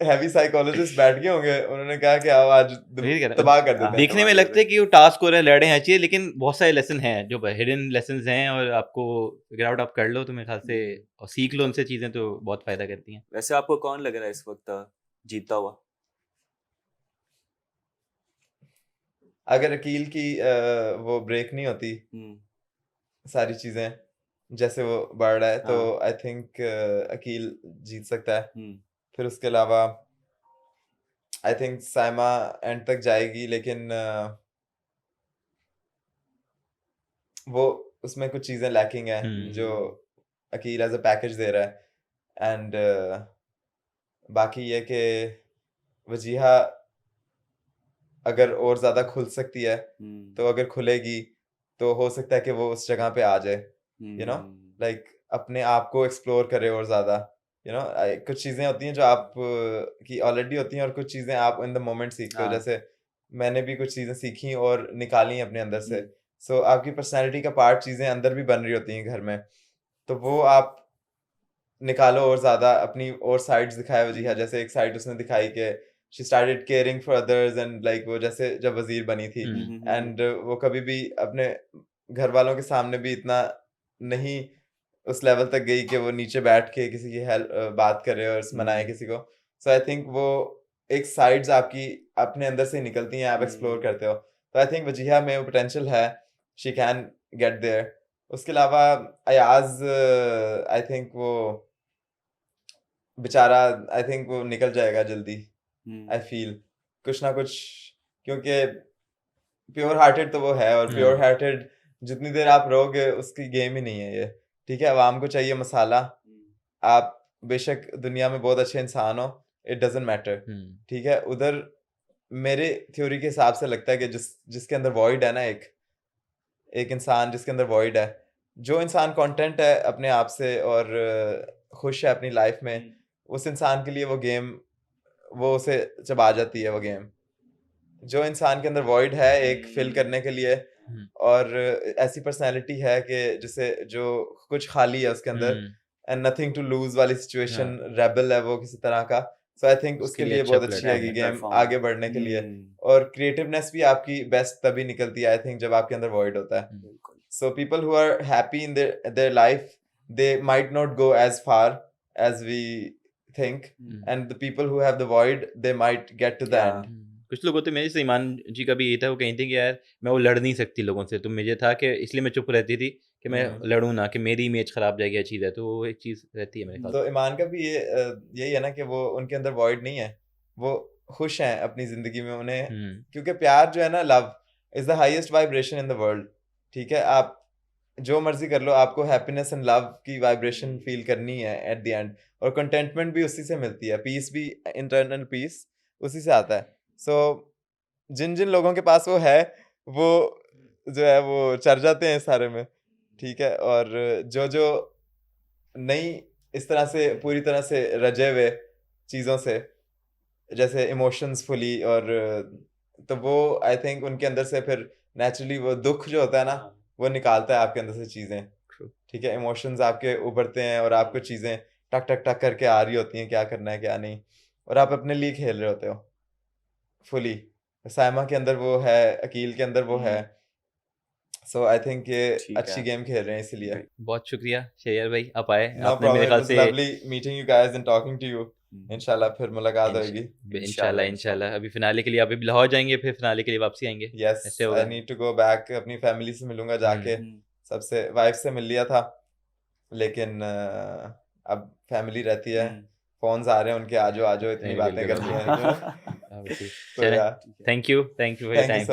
C: हैवी साइकोलॉजिस्ट बैठ गए होंगे, उन्होंने कहा कि आओ आज
B: वही कह रहा हूँ।
C: तबाह कर देते हैं।
B: देखने में लगता है कि वो टास्क हो रहा है, लड़े हैं चाहिए, लेकिन बहुत सारे लेसन हैं जो हिडन लेसन हैं, और आपको फिगर आउट आप कर लो तो मेरे ख्याल से और सीख लो उनसे चीज़ें, तो बहुत फ़ायदा करती हैं।
A: वैसे आपको कौन लग रहा है इस वक्त जीतता हुआ?
C: अगर अकील की वो ब्रेक नहीं होती सारी चीजें जैसे वो बढ़ रहा है, तो आई थिंक अकील जीत सकता है। फिर उसके अलावा आई थिंक साइमा एंड तक जाएगी, लेकिन वो उसमें कुछ चीजें लैकिंग है जो अकील एज अ पैकेज दे रहा है। एंड बाकी ये कि वजीहा अगर और ज्यादा खुल सकती है, तो अगर खुलेगी तो हो सकता है कि वो उस जगह पे आ जाए, यू नो, लाइक अपने आप को एक्सप्लोर करे और ज्यादा, यू नो। कुछ चीजें होती हैं जो आप की ऑलरेडी होती हैं, और कुछ चीजें आप इन द मोमेंट सीखते हो। जैसे मैंने भी कुछ चीजें सीखी और निकाली अपने अंदर से। सो आपकी पर्सनैलिटी का पार्ट चीजें अंदर भी बन रही होती हैं घर में, तो वो आप निकालो और ज्यादा अपनी और साइड्स दिखाए वजीहा। जैसे एक साइड उसने दिखाई कि she started caring for others, and like वो जैसे जब वजीर बनी थी, and वो कभी भी अपने घर वालों के सामने भी इतना नहीं उस लेवल तक गई कि वो नीचे बैठ के किसी की हेल्प बात करे और मनाए किसी को। सो आई थिंक वो एक साइड्स आपकी अपने अंदर से निकलती हैं, आप एक्सप्लोर करते हो। तो आई थिंक वजीहा में वो पोटेंशियल है, शी कैन गेट देयर। उसके अलावा अयाज आई थिंक वो बेचारा आई थिंक वो निकल जाएगा जल्दी, आई फील कुछ ना कुछ, क्योंकि प्योर हार्टेड तो वो है, और प्योर हार्टेड जितनी देर आप रहोगे उसकी गेम ही नहीं है ये, ठीक है। अवाम को चाहिए मसाला, आप बेशक दुनिया में बहुत अच्छे इंसान हो, इट डजंट मैटर, ठीक है। उधर मेरे थ्योरी के हिसाब से लगता है कि जिसके अंदर वॉइड है ना, एक इंसान जिसके अंदर वॉइड है, जो इंसान कॉन्टेंट है अपने आप से और खुश है अपनी लाइफ में, उस इंसान के लिए वो गेम वो उसे चबा जाती है वो गेम। जो इंसान के अंदर वॉइड है एक फिल करने के लिए, और ऐसी पर्सनालिटी है कि जिसे जो कुछ खाली है उसके अंदर, एंड नथिंग टू लूज वाली सिचुएशन, रेबल है वो किसी तरह का। सो आई थिंक उसके लिए बहुत अच्छी है गेम आगे बढ़ने के लिए। और क्रिएटिवनेस भी आपकी बेस्ट तभी निकलती है आई थिंक जब आपके अंदर वॉइड होता है। So people who are happy in their life, they might not go as far as we think, and the people who have the void, they might get to the end.
B: कुछ लोग होते, मेरे से ईमान जी का भी ये था, वो कहीं थे कि यार मैं वो लड़ नहीं सकती लोगों से, तो मुझे था कि इसलिए मैं चुप रहती थी कि मैं लड़ूं ना, कि मेरी इमेज खराब जाएगी, ये चीज़ है, तो वो एक चीज़ रहती है मेरे ख्याल।
C: तो ईमान का भी यही है ना कि वो उनके अंदर वॉइड नहीं है, वो खुश हैं अपनी जिंदगी में। उन्हें क्योंकि प्यार जो है ना, love is the highest vibration in the world, ठीक है। आप जो मर्जी कर लो, आपको हैप्पीनेस एंड लव की वाइब्रेशन फील करनी है एट द एंड, और कंटेंटमेंट भी उसी से मिलती है, पीस भी, इंटरनल पीस उसी से आता है। सो जिन जिन लोगों के पास वो है, वो जो है वो चढ़ जाते हैं सारे में, ठीक है। और जो जो नहीं इस तरह से पूरी तरह से रजे हुए चीज़ों से, जैसे इमोशंस फुली, और तो वो आई थिंक उनके अंदर से फिर नेचुरली वो दुख जो होता है ना, वो निकालता है आपके अंदर से चीज़ें, ठीक है। इमोशंस आपके उभरते हैं और आपको चीज़ें टक टक टक करके आ रही होती हैं, क्या करना है क्या नहीं, और आप अपने लिए खेल रहे होते हो फुली। साइमा के अंदर वो है, अकील के अंदर वो है। सो आई थिंक ये अच्छी गेम खेल रहे हैं इसलिए।
B: बहुत शुक्रिया शेयर भाई, आप आए।
C: No
B: आपने मेरे ख्याल से
C: lovely meeting you guys and talking to you. इंशाल्लाह फिर मुलाकात होगी।
B: इंशाल्लाह। अभी फिनाले के लिए आप भी लाहौर जाएंगे, फिर फिनाले के लिए वापसी आएंगे?
C: Yes, I need to go back, अपनी फैमिली से मिलूंगा जाके। सबसे वाइफ से मिल लिया था, लेकिन अब फैमिली रहती है, फोन्स आ रहे हैं उनके, आजो इतनी बातें करती हैं।
B: Thank you for your time.